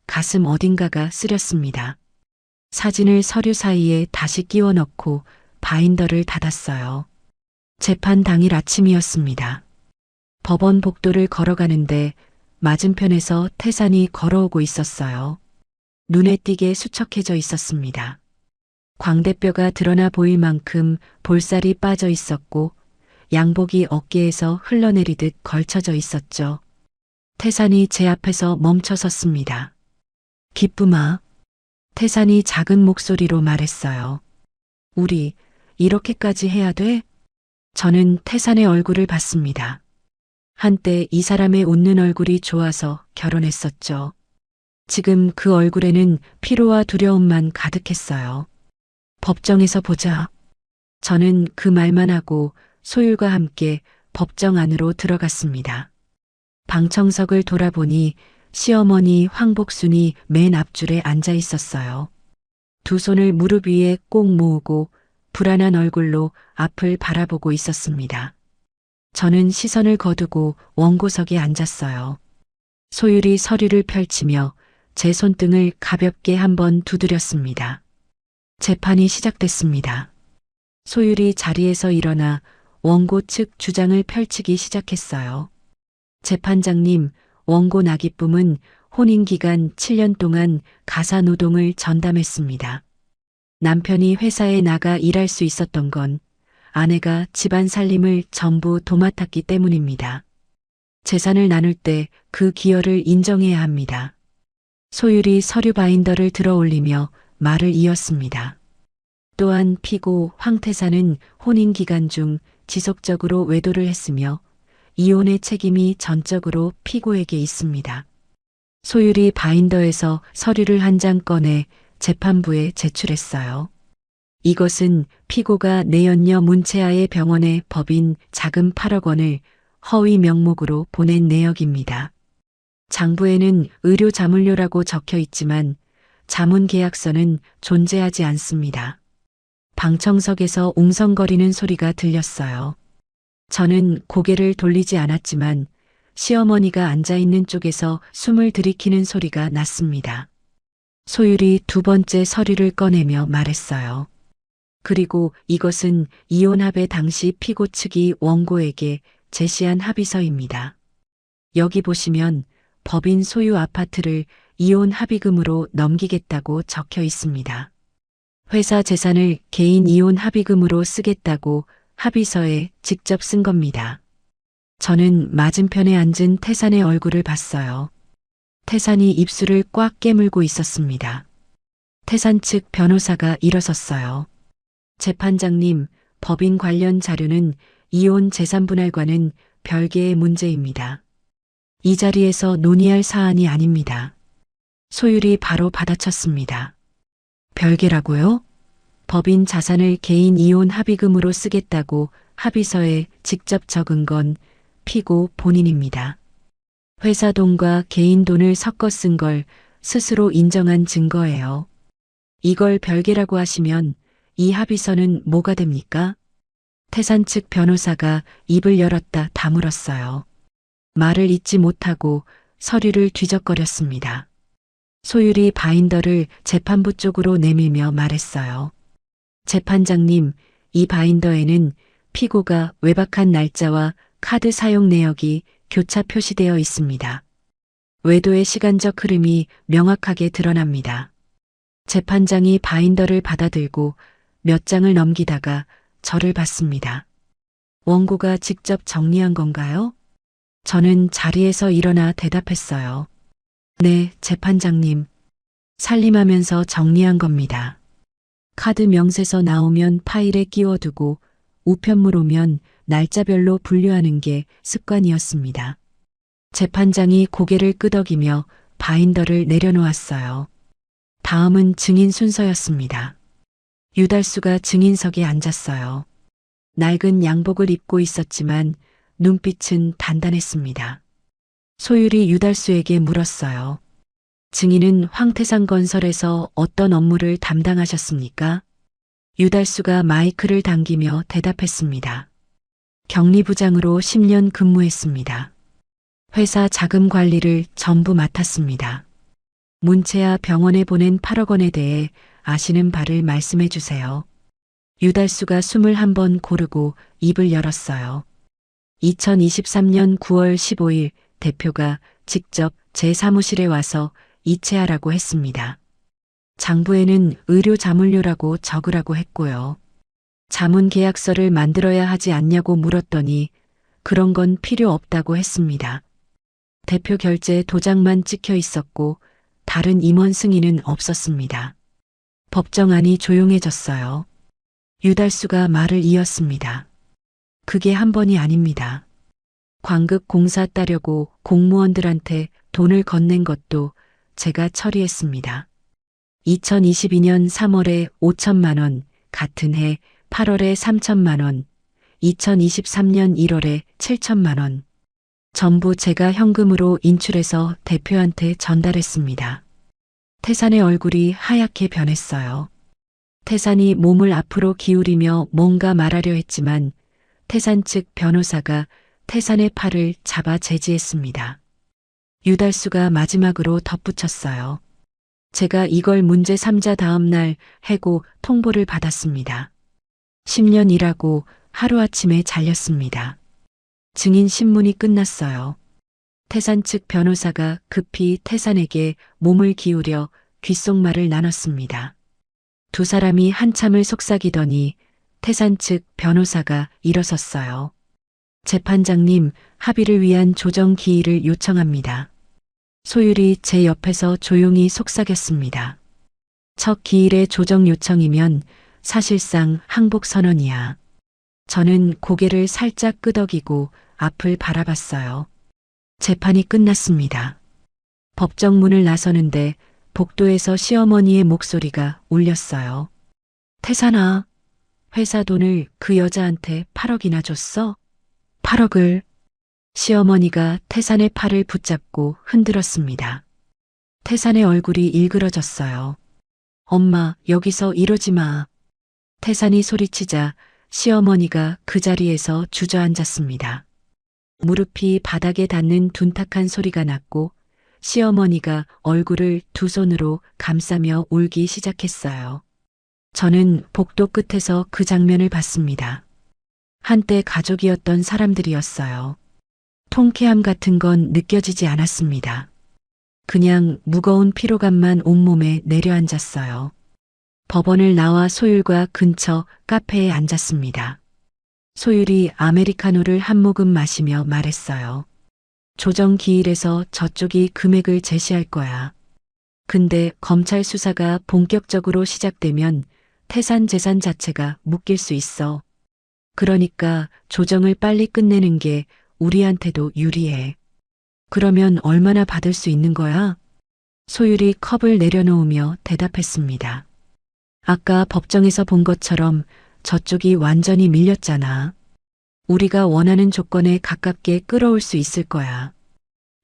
가슴 어딘가가 쓰렸습니다. 사진을 서류 사이에 다시 끼워 넣고 바인더를 닫았어요. 재판 당일 아침이었습니다. 법원 복도를 걸어가는데 맞은편에서 태산이 걸어오고 있었어요. 눈에 띄게 수척해져 있었습니다. 광대뼈가 드러나 보일 만큼 볼살이 빠져 있었고 양복이 어깨에서 흘러내리듯 걸쳐져 있었죠. 태산이 제 앞에서 멈춰 섰습니다. 기쁨아. 태산이 작은 목소리로 말했어요. 우리 이렇게까지 해야 돼? 저는 태산의 얼굴을 봤습니다. 한때 이 사람의 웃는 얼굴이 좋아서 결혼했었죠. 지금 그 얼굴에는 피로와 두려움만 가득했어요. 법정에서 보자. 저는 그 말만 하고 소율과 함께 법정 안으로 들어갔습니다. 방청석을 돌아보니 시어머니 황복순이 맨 앞줄에 앉아 있었어요. 두 손을 무릎 위에 꼭 모으고 불안한 얼굴로 앞을 바라보고 있었습니다. 저는 시선을 거두고 원고석에 앉았어요. 소율이 서류를 펼치며 제 손등을 가볍게 한번 두드렸습니다. 재판이 시작됐습니다. 소율이 자리에서 일어나 원고 측 주장을 펼치기 시작했어요. 재판장님, 원고 나기쁨은 혼인기간 7년 동안 가사노동을 전담했습니다. 남편이 회사에 나가 일할 수 있었던 건 아내가 집안 살림을 전부 도맡았기 때문입니다. 재산을 나눌 때 그 기여를 인정해야 합니다. 소율이 서류 바인더를 들어 올리며 말을 이었습니다. 또한 피고 황태산은 혼인 기간 중 지속적으로 외도를 했으며 이혼의 책임이 전적으로 피고에게 있습니다. 소율이 바인더에서 서류를 한 장 꺼내 재판부에 제출했어요. 이것은 피고가 내연녀 문채아의 병원에 법인 자금 8억 원을 허위 명목으로 보낸 내역입니다. 장부에는 의료 자문료라고 적혀 있지만 자문 계약서는 존재하지 않습니다. 방청석에서 웅성거리는 소리가 들렸어요. 저는 고개를 돌리지 않았지만 시어머니가 앉아 있는 쪽에서 숨을 들이키는 소리가 났습니다. 소율이 두 번째 서류를 꺼내며 말했어요. 그리고 이것은 이혼합의 당시 피고 측이 원고에게 제시한 합의서입니다. 여기 보시면 법인 소유 아파트를 이혼 합의금으로 넘기겠다고 적혀 있습니다. 회사 재산을 개인 이혼 합의금으로 쓰겠다고 합의서에 직접 쓴 겁니다. 저는 맞은편에 앉은 태산의 얼굴을 봤어요. 태산이 입술을 꽉 깨물고 있었습니다. 태산 측 변호사가 일어섰어요. 재판장님, 법인 관련 자료는 이혼 재산분할과는 별개의 문제입니다. 이 자리에서 논의할 사안이 아닙니다. 소율이 바로 받아쳤습니다. 별개라고요? 법인 자산을 개인 이혼 합의금으로 쓰겠다고 합의서에 직접 적은 건 피고 본인입니다. 회사 돈과 개인 돈을 섞어 쓴 걸 스스로 인정한 증거예요. 이걸 별개라고 하시면 이 합의서는 뭐가 됩니까? 태산 측 변호사가 입을 열었다 다물었어요. 말을 잇지 못하고 서류를 뒤적거렸습니다. 소율이 바인더를 재판부 쪽으로 내밀며 말했어요. 재판장님, 이 바인더에는 피고가 외박한 날짜와 카드 사용 내역이 교차 표시되어 있습니다. 외도의 시간적 흐름이 명확하게 드러납니다. 재판장이 바인더를 받아들고 몇 장을 넘기다가 저를 봤습니다. 원고가 직접 정리한 건가요? 저는 자리에서 일어나 대답했어요. 네, 재판장님. 살림하면서 정리한 겁니다. 카드 명세서 나오면 파일에 끼워두고 우편물 오면 날짜별로 분류하는 게 습관이었습니다. 재판장이 고개를 끄덕이며 바인더를 내려놓았어요. 다음은 증인 순서였습니다. 유달수가 증인석에 앉았어요. 낡은 양복을 입고 있었지만 눈빛은 단단했습니다. 소율이 유달수에게 물었어요. 증인은 황태상 건설에서 어떤 업무를 담당하셨습니까? 유달수가 마이크를 당기며 대답했습니다. 격리부장으로 10년 근무했습니다. 회사 자금 관리를 전부 맡았습니다. 문채아 병원에 보낸 8억 원에 대해 아시는 바를 말씀해 주세요. 유달수가 숨을 한번 고르고 입을 열었어요. 2023년 9월 15일 대표가 직접 제 사무실에 와서 이체하라고 했습니다. 장부에는 의료 자문료라고 적으라고 했고요. 자문 계약서를 만들어야 하지 않냐고 물었더니 그런 건 필요 없다고 했습니다. 대표 결제 도장만 찍혀 있었고 다른 임원 승인은 없었습니다. 법정안이 조용해졌어요. 유달수가 말을 이었습니다. 그게 한 번이 아닙니다. 광급 공사 따려고 공무원들한테 돈을 건넨 것도 제가 처리했습니다. 2022년 3월에 5천만 원, 같은 해 8월에 3천만 원, 2023년 1월에 7천만 원. 전부 제가 현금으로 인출해서 대표한테 전달했습니다. 태산의 얼굴이 하얗게 변했어요. 태산이 몸을 앞으로 기울이며 뭔가 말하려 했지만 태산 측 변호사가 태산의 팔을 잡아 제지했습니다. 유달수가 마지막으로 덧붙였어요. 제가 이걸 문제 3자 다음 날 해고 통보를 받았습니다. 10년 일하고 하루아침에 잘렸습니다. 증인 신문이 끝났어요. 태산 측 변호사가 급히 태산에게 몸을 기울여 귓속말을 나눴습니다. 두 사람이 한참을 속삭이더니 태산 측 변호사가 일어섰어요. 재판장님, 합의를 위한 조정 기일을 요청합니다. 소율이 제 옆에서 조용히 속삭였습니다. 첫 기일의 조정 요청이면 사실상 항복 선언이야. 저는 고개를 살짝 끄덕이고 앞을 바라봤어요. 재판이 끝났습니다. 법정 문을 나서는데 복도에서 시어머니의 목소리가 울렸어요. 태산아, 회사 돈을 그 여자한테 8억이나 줬어? 8억을. 시어머니가 태산의 팔을 붙잡고 흔들었습니다. 태산의 얼굴이 일그러졌어요. 엄마, 여기서 이러지 마. 태산이 소리치자 시어머니가 그 자리에서 주저앉았습니다. 무릎이 바닥에 닿는 둔탁한 소리가 났고 시어머니가 얼굴을 두 손으로 감싸며 울기 시작했어요. 저는 복도 끝에서 그 장면을 봤습니다. 한때 가족이었던 사람들이었어요. 통쾌함 같은 건 느껴지지 않았습니다. 그냥 무거운 피로감만 온몸에 내려앉았어요. 법원을 나와 소율과 근처 카페에 앉았습니다. 소율이 아메리카노를 한 모금 마시며 말했어요. 조정 기일에서 저쪽이 금액을 제시할 거야. 근데 검찰 수사가 본격적으로 시작되면 태산 재산 자체가 묶일 수 있어. 그러니까 조정을 빨리 끝내는 게 우리한테도 유리해. 그러면 얼마나 받을 수 있는 거야? 소율이 컵을 내려놓으며 대답했습니다. 아까 법정에서 본 것처럼 저쪽이 완전히 밀렸잖아. 우리가 원하는 조건에 가깝게 끌어올 수 있을 거야.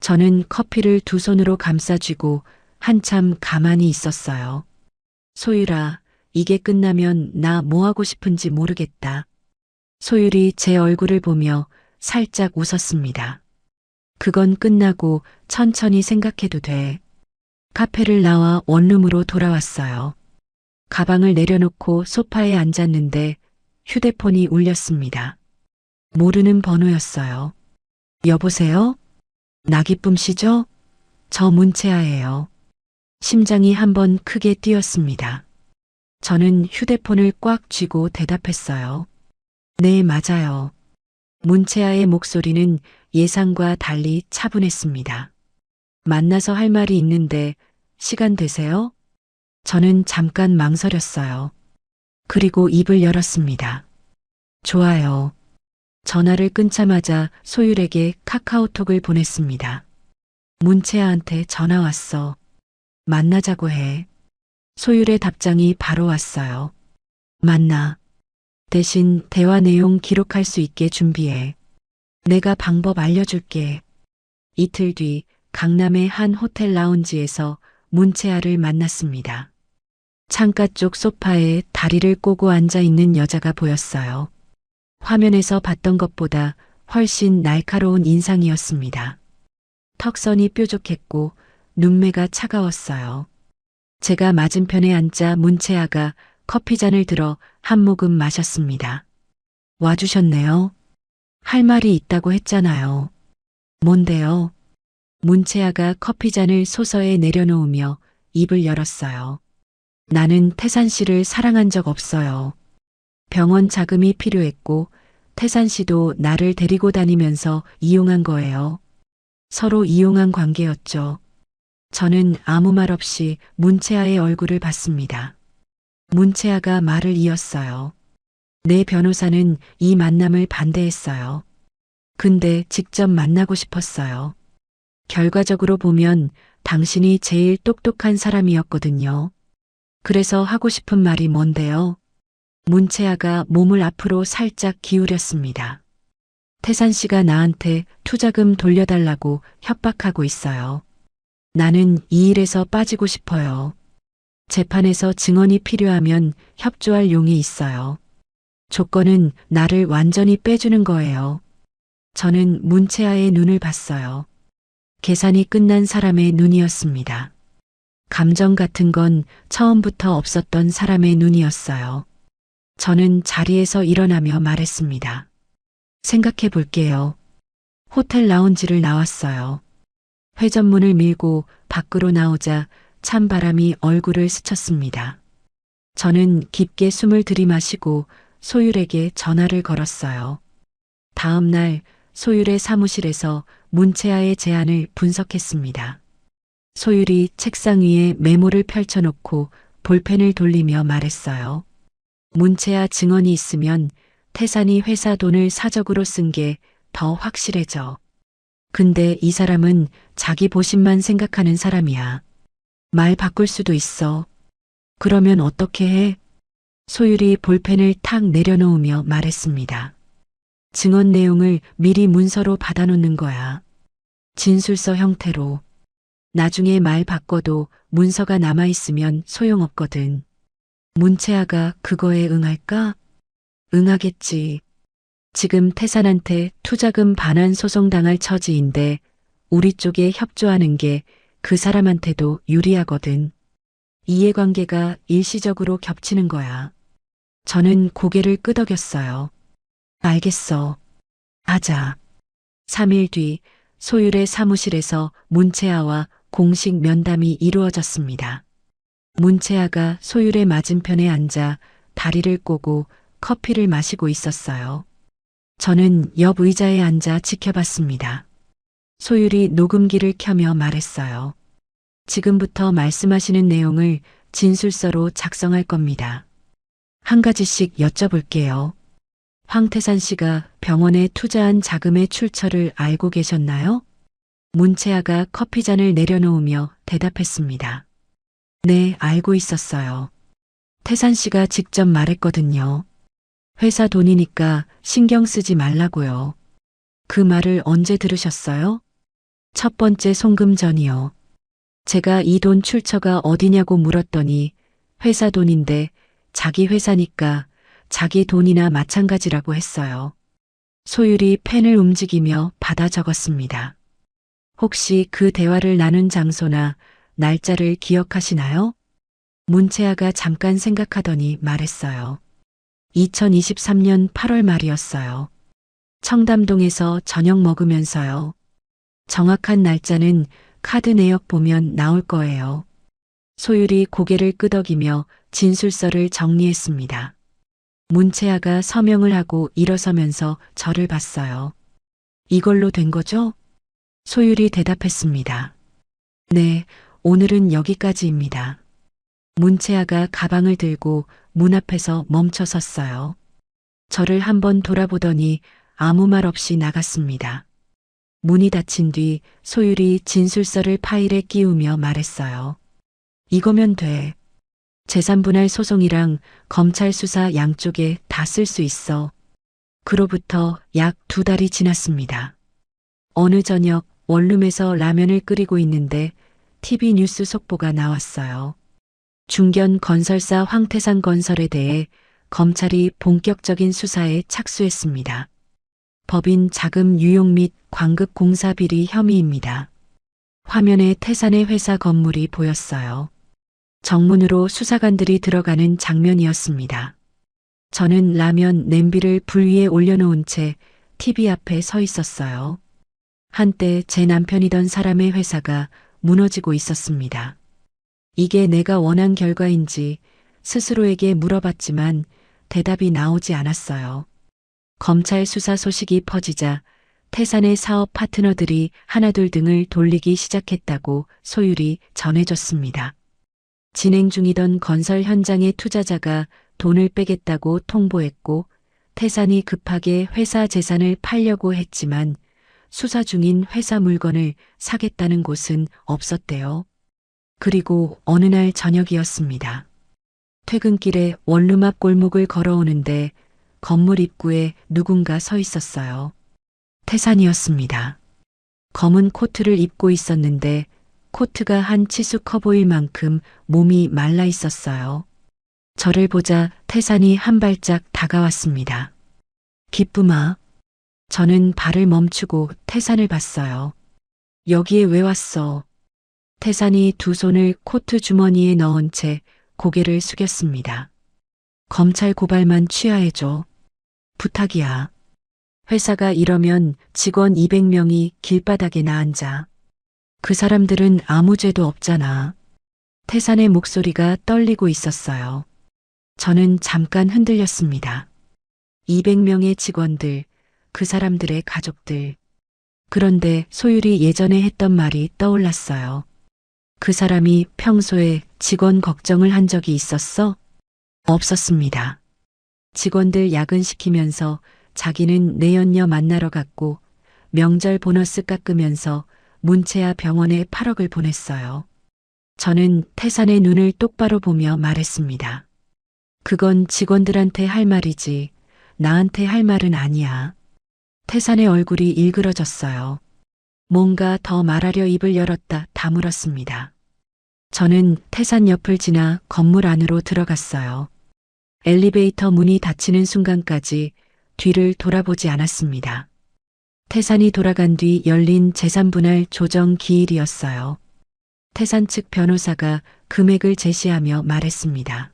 저는 커피를 두 손으로 감싸쥐고 한참 가만히 있었어요. 소율아, 이게 끝나면 나 뭐 하고 싶은지 모르겠다. 소율이 제 얼굴을 보며 살짝 웃었습니다. 그건 끝나고 천천히 생각해도 돼. 카페를 나와 원룸으로 돌아왔어요. 가방을 내려놓고 소파에 앉았는데 휴대폰이 울렸습니다. 모르는 번호였어요. 여보세요? 나기쁨 씨죠? 저 문채아예요. 심장이 한번 크게 뛰었습니다. 저는 휴대폰을 꽉 쥐고 대답했어요. 네, 맞아요. 문채아의 목소리는 예상과 달리 차분했습니다. 만나서 할 말이 있는데 시간 되세요? 저는 잠깐 망설였어요. 그리고 입을 열었습니다. 좋아요. 전화를 끊자마자 소율에게 카카오톡을 보냈습니다. 문채아한테 전화 왔어. 만나자고 해. 소율의 답장이 바로 왔어요. 만나. 대신 대화 내용 기록할 수 있게 준비해. 내가 방법 알려줄게. 이틀 뒤 강남의 한 호텔 라운지에서 문채아를 만났습니다. 창가 쪽 소파에 다리를 꼬고 앉아 있는 여자가 보였어요. 화면에서 봤던 것보다 훨씬 날카로운 인상이었습니다. 턱선이 뾰족했고 눈매가 차가웠어요. 제가 맞은편에 앉자 문채아가 커피잔을 들어 한 모금 마셨습니다. 와주셨네요. 할 말이 있다고 했잖아요. 뭔데요? 문채아가 커피잔을 소서에 내려놓으며 입을 열었어요. 나는 태산 씨를 사랑한 적 없어요. 병원 자금이 필요했고 태산 씨도 나를 데리고 다니면서 이용한 거예요. 서로 이용한 관계였죠. 저는 아무 말 없이 문채아의 얼굴을 봤습니다. 문채아가 말을 이었어요. 내 변호사는 이 만남을 반대했어요. 근데 직접 만나고 싶었어요. 결과적으로 보면 당신이 제일 똑똑한 사람이었거든요. 그래서 하고 싶은 말이 뭔데요? 문채아가 몸을 앞으로 살짝 기울였습니다. 태산 씨가 나한테 투자금 돌려달라고 협박하고 있어요. 나는 이 일에서 빠지고 싶어요. 재판에서 증언이 필요하면 협조할 용이 있어요. 조건은 나를 완전히 빼주는 거예요. 저는 문채아의 눈을 봤어요. 계산이 끝난 사람의 눈이었습니다. 감정 같은 건 처음부터 없었던 사람의 눈이었어요. 저는 자리에서 일어나며 말했습니다. 생각해 볼게요. 호텔 라운지를 나왔어요. 회전문을 밀고 밖으로 나오자 찬바람이 얼굴을 스쳤습니다. 저는 깊게 숨을 들이마시고 소율에게 전화를 걸었어요. 다음 날 소율의 사무실에서 문채아의 제안을 분석했습니다. 소율이 책상 위에 메모를 펼쳐놓고 볼펜을 돌리며 말했어요. 문채아 증언이 있으면 태산이 회사 돈을 사적으로 쓴 게 더 확실해져. 근데 이 사람은 자기 보신만 생각하는 사람이야. 말 바꿀 수도 있어. 그러면 어떻게 해? 소율이 볼펜을 탁 내려놓으며 말했습니다. 증언 내용을 미리 문서로 받아놓는 거야. 진술서 형태로. 나중에 말 바꿔도 문서가 남아있으면 소용없거든. 문채아가 그거에 응할까? 응하겠지. 지금 태산한테 투자금 반환 소송당할 처지인데 우리 쪽에 협조하는 게 그 사람한테도 유리하거든. 이해관계가 일시적으로 겹치는 거야. 저는 고개를 끄덕였어요. 알겠어. 하자. 3일 뒤 소율의 사무실에서 문채아와 공식 면담이 이루어졌습니다. 문채아가 소율의 맞은편에 앉아 다리를 꼬고 커피를 마시고 있었어요. 저는 옆 의자에 앉아 지켜봤습니다. 소율이 녹음기를 켜며 말했어요. 지금부터 말씀하시는 내용을 진술서로 작성할 겁니다. 한 가지씩 여쭤볼게요. 황태산 씨가 병원에 투자한 자금의 출처를 알고 계셨나요? 문채아가 커피잔을 내려놓으며 대답했습니다. 네, 알고 있었어요. 태산 씨가 직접 말했거든요. 회사 돈이니까 신경 쓰지 말라고요. 그 말을 언제 들으셨어요? 첫 번째 송금 전이요. 제가 이 돈 출처가 어디냐고 물었더니 회사 돈인데 자기 회사니까 자기 돈이나 마찬가지라고 했어요. 소율이 펜을 움직이며 받아 적었습니다. 혹시 그 대화를 나눈 장소나 날짜를 기억하시나요? 문채아가 잠깐 생각하더니 말했어요. 2023년 8월 말이었어요. 청담동에서 저녁 먹으면서요. 정확한 날짜는 카드 내역 보면 나올 거예요. 소율이 고개를 끄덕이며 진술서를 정리했습니다. 문채아가 서명을 하고 일어서면서 저를 봤어요. 이걸로 된 거죠? 소율이 대답했습니다. 네, 오늘은 여기까지입니다. 문채아가 가방을 들고 문 앞에서 멈춰 섰어요. 저를 한번 돌아보더니 아무 말 없이 나갔습니다. 문이 닫힌 뒤 소율이 진술서를 파일에 끼우며 말했어요. 이거면 돼. 재산분할 소송이랑 검찰 수사 양쪽에 다 쓸 수 있어. 그로부터 약 2달이 지났습니다. 어느 저녁 원룸에서 라면을 끓이고 있는데 TV 뉴스 속보가 나왔어요. 중견 건설사 황태산 건설에 대해 검찰이 본격적인 수사에 착수했습니다. 법인 자금 유용 및 광급 공사 비리 혐의입니다. 화면에 태산의 회사 건물이 보였어요. 정문으로 수사관들이 들어가는 장면이었습니다. 저는 라면 냄비를 불 위에 올려놓은 채 TV 앞에 서 있었어요. 한때 제 남편이던 사람의 회사가 무너지고 있었습니다. 이게 내가 원한 결과인지 스스로에게 물어봤지만 대답이 나오지 않았어요. 검찰 수사 소식이 퍼지자 태산의 사업 파트너들이 하나둘 등을 돌리기 시작했다고 소율이 전해줬습니다. 진행 중이던 건설 현장의 투자자가 돈을 빼겠다고 통보했고 태산이 급하게 회사 재산을 팔려고 했지만 수사 중인 회사 물건을 사겠다는 곳은 없었대요. 그리고 어느 날 저녁이었습니다. 퇴근길에 원룸 앞 골목을 걸어오는데 건물 입구에 누군가 서 있었어요. 태산이었습니다. 검은 코트를 입고 있었는데 코트가 한 치수 커 보일 만큼 몸이 말라 있었어요. 저를 보자 태산이 한 발짝 다가왔습니다. 기쁨아. 저는 발을 멈추고 태산을 봤어요. 여기에 왜 왔어? 태산이 두 손을 코트 주머니에 넣은 채 고개를 숙였습니다. 검찰 고발만 취하해줘. 부탁이야. 회사가 이러면 직원 200명이 길바닥에 나앉아. 그 사람들은 아무 죄도 없잖아. 태산의 목소리가 떨리고 있었어요. 저는 잠깐 흔들렸습니다. 200명의 직원들, 그 사람들의 가족들. 그런데 소율이 예전에 했던 말이 떠올랐어요. 그 사람이 평소에 직원 걱정을 한 적이 있었어? 없었습니다. 직원들 야근시키면서 자기는 내연녀 만나러 갔고 명절 보너스 깎으면서 문채아 병원에 8억을 보냈어요. 저는 태산의 눈을 똑바로 보며 말했습니다. 그건 직원들한테 할 말이지 나한테 할 말은 아니야. 태산의 얼굴이 일그러졌어요. 뭔가 더 말하려 입을 열었다 다물었습니다. 저는 태산 옆을 지나 건물 안으로 들어갔어요. 엘리베이터 문이 닫히는 순간까지 뒤를 돌아보지 않았습니다. 태산이 돌아간 뒤 열린 재산분할 조정 기일이었어요. 태산 측 변호사가 금액을 제시하며 말했습니다.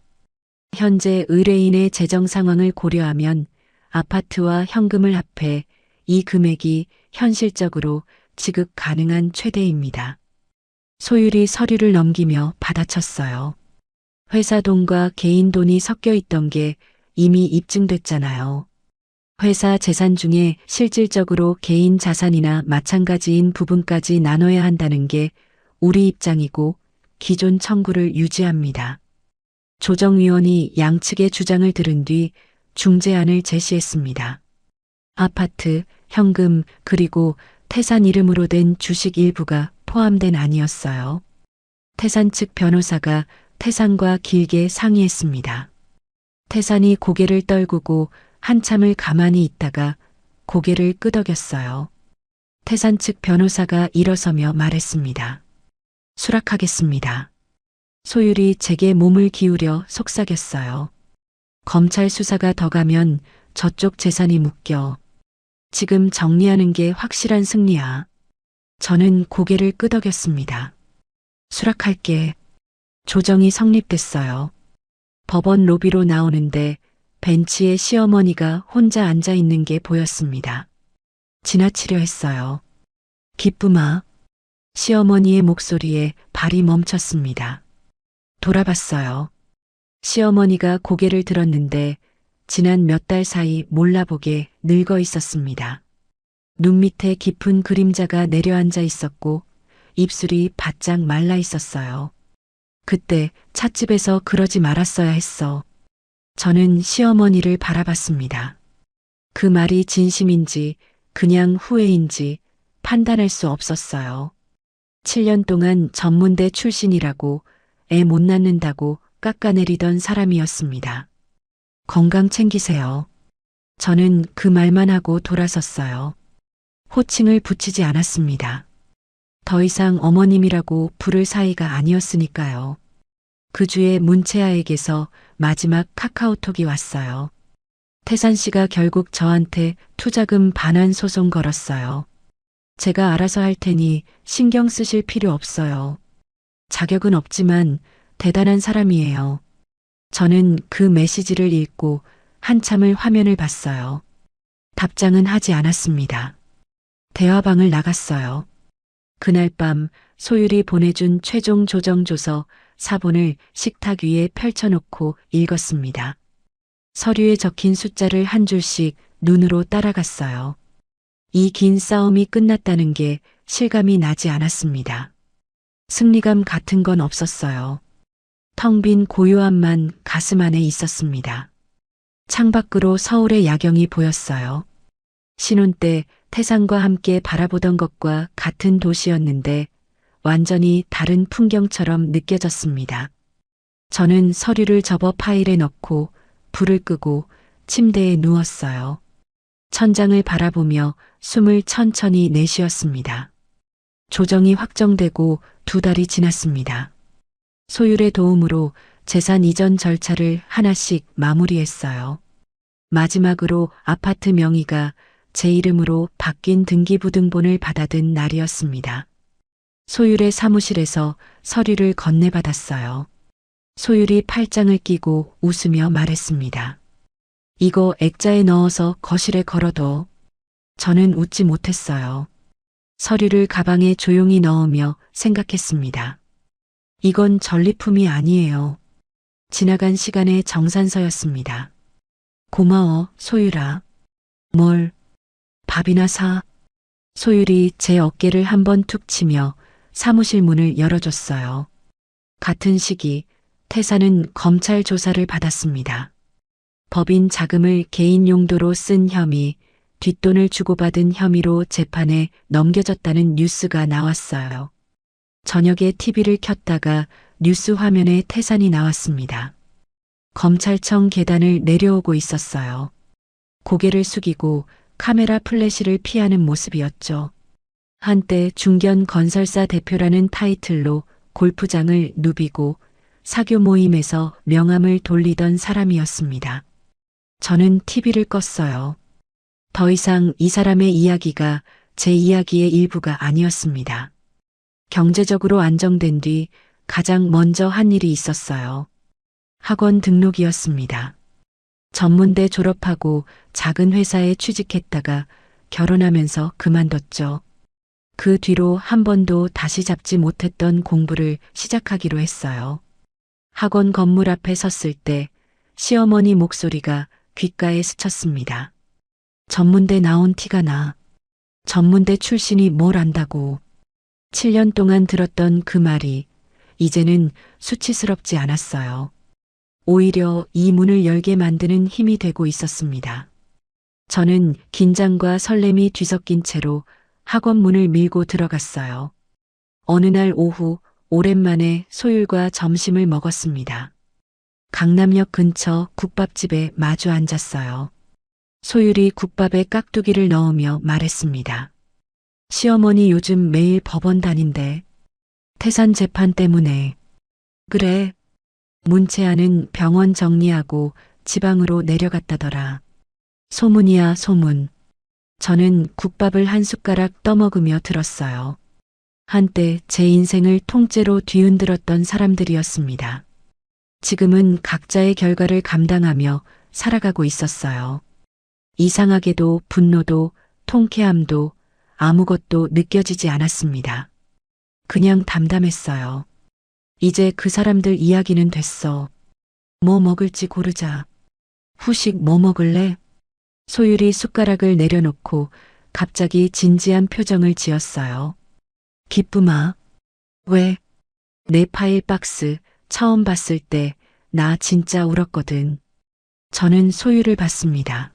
현재 의뢰인의 재정 상황을 고려하면 아파트와 현금을 합해 이 금액이 현실적으로 지급 가능한 최대입니다. 소율이 서류를 넘기며 받아쳤어요. 회사 돈과 개인 돈이 섞여 있던 게 이미 입증됐잖아요. 회사 재산 중에 실질적으로 개인 자산이나 마찬가지인 부분까지 나눠야 한다는 게 우리 입장이고 기존 청구를 유지합니다. 조정위원이 양측의 주장을 들은 뒤 중재안을 제시했습니다. 아파트, 현금, 그리고 태산 이름으로 된 주식 일부가 포함된 안이었어요. 태산 측 변호사가 태산과 길게 상의했습니다. 태산이 고개를 떨구고 한참을 가만히 있다가 고개를 끄덕였어요. 태산 측 변호사가 일어서며 말했습니다. 수락하겠습니다. 소율이 제게 몸을 기울여 속삭였어요. 검찰 수사가 더 가면 저쪽 재산이 묶여. 지금 정리하는 게 확실한 승리야. 저는 고개를 끄덕였습니다. 수락할게. 조정이 성립됐어요. 법원 로비로 나오는데 벤치에 시어머니가 혼자 앉아 있는 게 보였습니다. 지나치려 했어요. 기쁨아. 시어머니의 목소리에 발이 멈췄습니다. 돌아봤어요. 시어머니가 고개를 들었는데 지난 몇 달 사이 몰라보게 늙어 있었습니다. 눈 밑에 깊은 그림자가 내려앉아 있었고 입술이 바짝 말라 있었어요. 그때 찻집에서 그러지 말았어야 했어. 저는 시어머니를 바라봤습니다. 그 말이 진심인지 그냥 후회인지 판단할 수 없었어요. 7년 동안 전문대 출신이라고 애 못 낳는다고 깎아내리던 사람이었습니다. 건강 챙기세요. 저는 그 말만 하고 돌아섰어요. 호칭을 붙이지 않았습니다. 더 이상 어머님이라고 부를 사이가 아니었으니까요. 그 주에 문채아에게서 마지막 카카오톡이 왔어요. 태산 씨가 결국 저한테 투자금 반환 소송 걸었어요. 제가 알아서 할 테니 신경 쓰실 필요 없어요. 자격은 없지만 대단한 사람이에요. 저는 그 메시지를 읽고 한참을 화면을 봤어요. 답장은 하지 않았습니다. 대화방을 나갔어요. 그날 밤 소율이 보내준 최종 조정조서 사본을 식탁 위에 펼쳐놓고 읽었습니다. 서류에 적힌 숫자를 한 줄씩 눈으로 따라갔어요. 이 긴 싸움이 끝났다는 게 실감이 나지 않았습니다. 승리감 같은 건 없었어요. 텅 빈 고요함만 가슴 안에 있었습니다. 창밖으로 서울의 야경이 보였어요. 신혼 때 태산과 함께 바라보던 것과 같은 도시였는데 완전히 다른 풍경처럼 느껴졌습니다. 저는 서류를 접어 파일에 넣고 불을 끄고 침대에 누웠어요. 천장을 바라보며 숨을 천천히 내쉬었습니다. 조정이 확정되고 2달이 지났습니다. 소율의 도움으로 재산 이전 절차를 하나씩 마무리했어요. 마지막으로 아파트 명의가 제 이름으로 바뀐 등기부등본을 받아든 날이었습니다. 소율의 사무실에서 서류를 건네받았어요. 소율이 팔짱을 끼고 웃으며 말했습니다. 이거 액자에 넣어서 거실에 걸어둬. 저는 웃지 못했어요. 서류를 가방에 조용히 넣으며 생각했습니다. 이건 전리품이 아니에요. 지나간 시간의 정산서였습니다. 고마워, 소율아. 뭘? 밥이나 사. 소율이 제 어깨를 한번 툭 치며 사무실 문을 열어줬어요. 같은 시기 태산은 검찰 조사를 받았습니다. 법인 자금을 개인 용도로 쓴 혐의, 뒷돈을 주고받은 혐의로 재판에 넘겨졌다는 뉴스가 나왔어요. 저녁에 TV를 켰다가 뉴스 화면에 태산이 나왔습니다. 검찰청 계단을 내려오고 있었어요. 고개를 숙이고 카메라 플래시를 피하는 모습이었죠. 한때 중견 건설사 대표라는 타이틀로 골프장을 누비고 사교 모임에서 명함을 돌리던 사람이었습니다. 저는 TV를 껐어요. 더 이상 이 사람의 이야기가 제 이야기의 일부가 아니었습니다. 경제적으로 안정된 뒤 가장 먼저 한 일이 있었어요. 학원 등록이었습니다. 전문대 졸업하고 작은 회사에 취직했다가 결혼하면서 그만뒀죠. 그 뒤로 한 번도 다시 잡지 못했던 공부를 시작하기로 했어요. 학원 건물 앞에 섰을 때 시어머니 목소리가 귓가에 스쳤습니다. 전문대 나온 티가 나. 전문대 출신이 뭘 안다고. 7년 동안 들었던 그 말이 이제는 수치스럽지 않았어요. 오히려 이 문을 열게 만드는 힘이 되고 있었습니다. 저는 긴장과 설렘이 뒤섞인 채로 학원 문을 밀고 들어갔어요. 어느 날 오후 오랜만에 소율과 점심을 먹었습니다. 강남역 근처 국밥집에 마주 앉았어요. 소율이 국밥에 깍두기를 넣으며 말했습니다. 시어머니 요즘 매일 법원 다닌대. 태산 재판 때문에. 그래. 문채아는 병원 정리하고 지방으로 내려갔다더라. 소문이야, 소문. 저는 국밥을 한 숟가락 떠먹으며 들었어요. 한때 제 인생을 통째로 뒤흔들었던 사람들이었습니다. 지금은 각자의 결과를 감당하며 살아가고 있었어요. 이상하게도 분노도 통쾌함도 아무것도 느껴지지 않았습니다. 그냥 담담했어요. 이제 그 사람들 이야기는 됐어. 뭐 먹을지 고르자. 후식 뭐 먹을래? 소율이 숟가락을 내려놓고 갑자기 진지한 표정을 지었어요. 기쁨아. 왜? 내 파일 박스 처음 봤을 때 나 진짜 울었거든. 저는 소율을 봤습니다.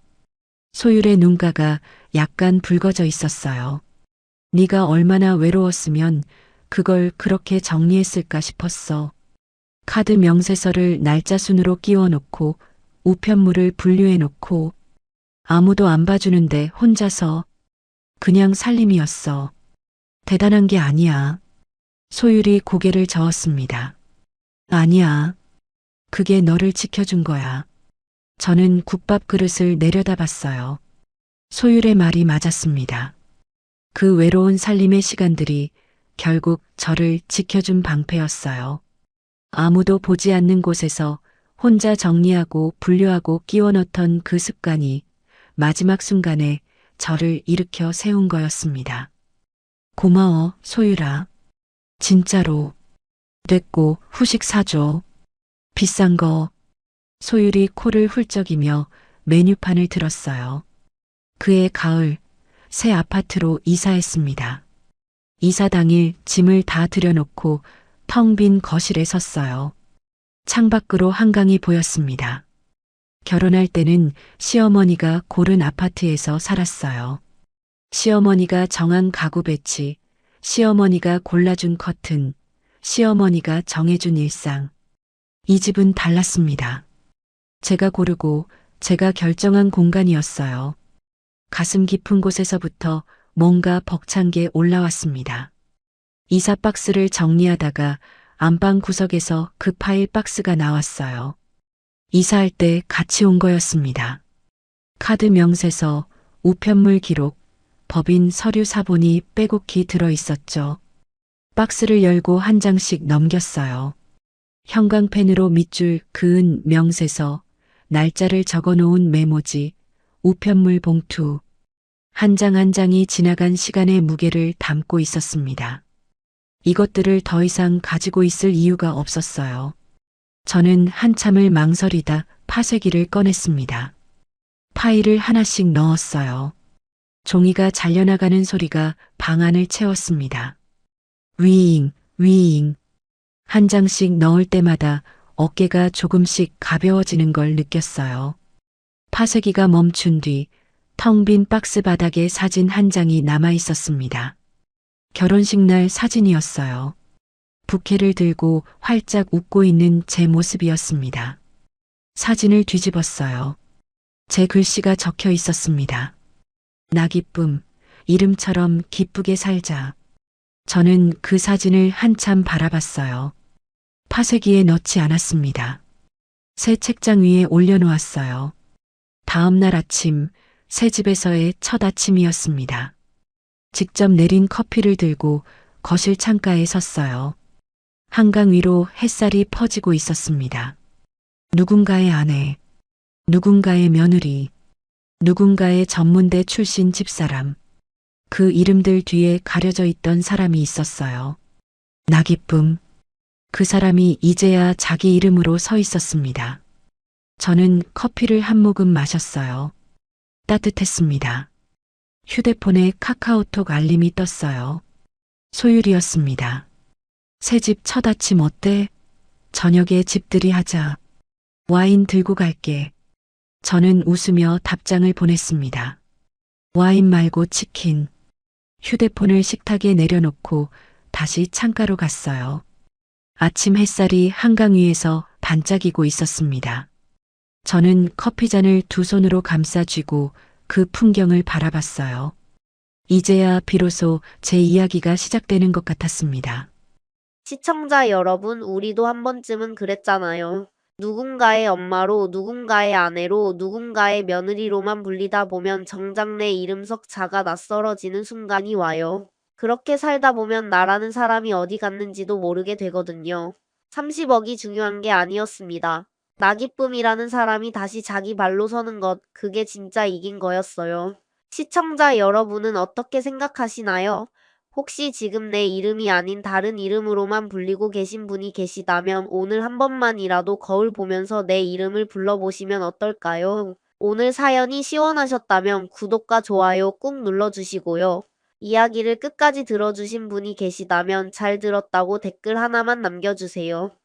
소율의 눈가가 약간 붉어져 있었어요. 네가 얼마나 외로웠으면 그걸 그렇게 정리했을까 싶었어. 카드 명세서를 날짜 순으로 끼워 놓고 우편물을 분류해 놓고 아무도 안 봐주는데 혼자서 그냥 살림이었어. 대단한 게 아니야. 소율이 고개를 저었습니다. 아니야. 그게 너를 지켜준 거야. 저는 국밥 그릇을 내려다봤어요. 소율의 말이 맞았습니다. 그 외로운 살림의 시간들이 결국 저를 지켜준 방패였어요. 아무도 보지 않는 곳에서 혼자 정리하고 분류하고 끼워 넣던 그 습관이 마지막 순간에 저를 일으켜 세운 거였습니다. 고마워, 소율아. 진짜로. 됐고, 후식 사줘. 비싼 거. 소율이 코를 훌쩍이며 메뉴판을 들었어요. 그해 가을, 새 아파트로 이사했습니다. 이사 당일 짐을 다 들여놓고 텅 빈 거실에 섰어요. 창밖으로 한강이 보였습니다. 결혼할 때는 시어머니가 고른 아파트에서 살았어요. 시어머니가 정한 가구 배치, 시어머니가 골라준 커튼, 시어머니가 정해준 일상. 이 집은 달랐습니다. 제가 고르고 제가 결정한 공간이었어요. 가슴 깊은 곳에서부터 뭔가 벅찬 게 올라왔습니다. 이사 박스를 정리하다가 안방 구석에서 그 파일 박스가 나왔어요. 이사할 때 같이 온 거였습니다. 카드 명세서, 우편물 기록, 법인 서류 사본이 빼곡히 들어 있었죠. 박스를 열고 한 장씩 넘겼어요. 형광펜으로 밑줄 그은 명세서, 날짜를 적어 놓은 메모지, 우편물 봉투. 한 장 한 장이 지나간 시간의 무게를 담고 있었습니다. 이것들을 더 이상 가지고 있을 이유가 없었어요. 저는 한참을 망설이다 파쇄기를 꺼냈습니다. 파일을 하나씩 넣었어요. 종이가 잘려나가는 소리가 방 안을 채웠습니다. 위잉, 위잉. 한 장씩 넣을 때마다 어깨가 조금씩 가벼워지는 걸 느꼈어요. 파쇄기가 멈춘 뒤 텅 빈 박스 바닥에 사진 한 장이 남아 있었습니다. 결혼식 날 사진이었어요. 부케를 들고 활짝 웃고 있는 제 모습이었습니다. 사진을 뒤집었어요. 제 글씨가 적혀 있었습니다. 나 기쁨, 이름처럼 기쁘게 살자. 저는 그 사진을 한참 바라봤어요. 파쇄기에 넣지 않았습니다. 새 책장 위에 올려놓았어요. 다음 날 아침, 새 집에서의 첫 아침이었습니다. 직접 내린 커피를 들고 거실 창가에 섰어요. 한강 위로 햇살이 퍼지고 있었습니다. 누군가의 아내, 누군가의 며느리, 누군가의 전문대 출신 집사람. 그 이름들 뒤에 가려져 있던 사람이 있었어요. 나기쁨. 그 사람이 이제야 자기 이름으로 서 있었습니다. 저는 커피를 한 모금 마셨어요. 따뜻했습니다. 휴대폰에 카카오톡 알림이 떴어요. 소율이었습니다. 새집 첫 아침 어때? 저녁에 집들이 하자. 와인 들고 갈게. 저는 웃으며 답장을 보냈습니다. 와인 말고 치킨. 휴대폰을 식탁에 내려놓고 다시 창가로 갔어요. 아침 햇살이 한강 위에서 반짝이고 있었습니다. 저는 커피잔을 두 손으로 감싸 쥐고 그 풍경을 바라봤어요. 이제야 비로소 제 이야기가 시작되는 것 같았습니다. 시청자 여러분, 우리도 한 번쯤은 그랬잖아요. 누군가의 엄마로, 누군가의 아내로, 누군가의 며느리로만 불리다 보면 정작 내 이름 석자가 낯설어지는 순간이 와요. 그렇게 살다 보면 나라는 사람이 어디 갔는지도 모르게 되거든요. 30억이 중요한 게 아니었습니다. 나기쁨이라는 사람이 다시 자기 발로 서는 것, 그게 진짜 이긴 거였어요. 시청자 여러분은 어떻게 생각하시나요? 혹시 지금 내 이름이 아닌 다른 이름으로만 불리고 계신 분이 계시다면 오늘 한 번만이라도 거울 보면서 내 이름을 불러보시면 어떨까요? 오늘 사연이 시원하셨다면 구독과 좋아요 꾹 눌러주시고요. 이야기를 끝까지 들어주신 분이 계시다면 잘 들었다고 댓글 하나만 남겨주세요.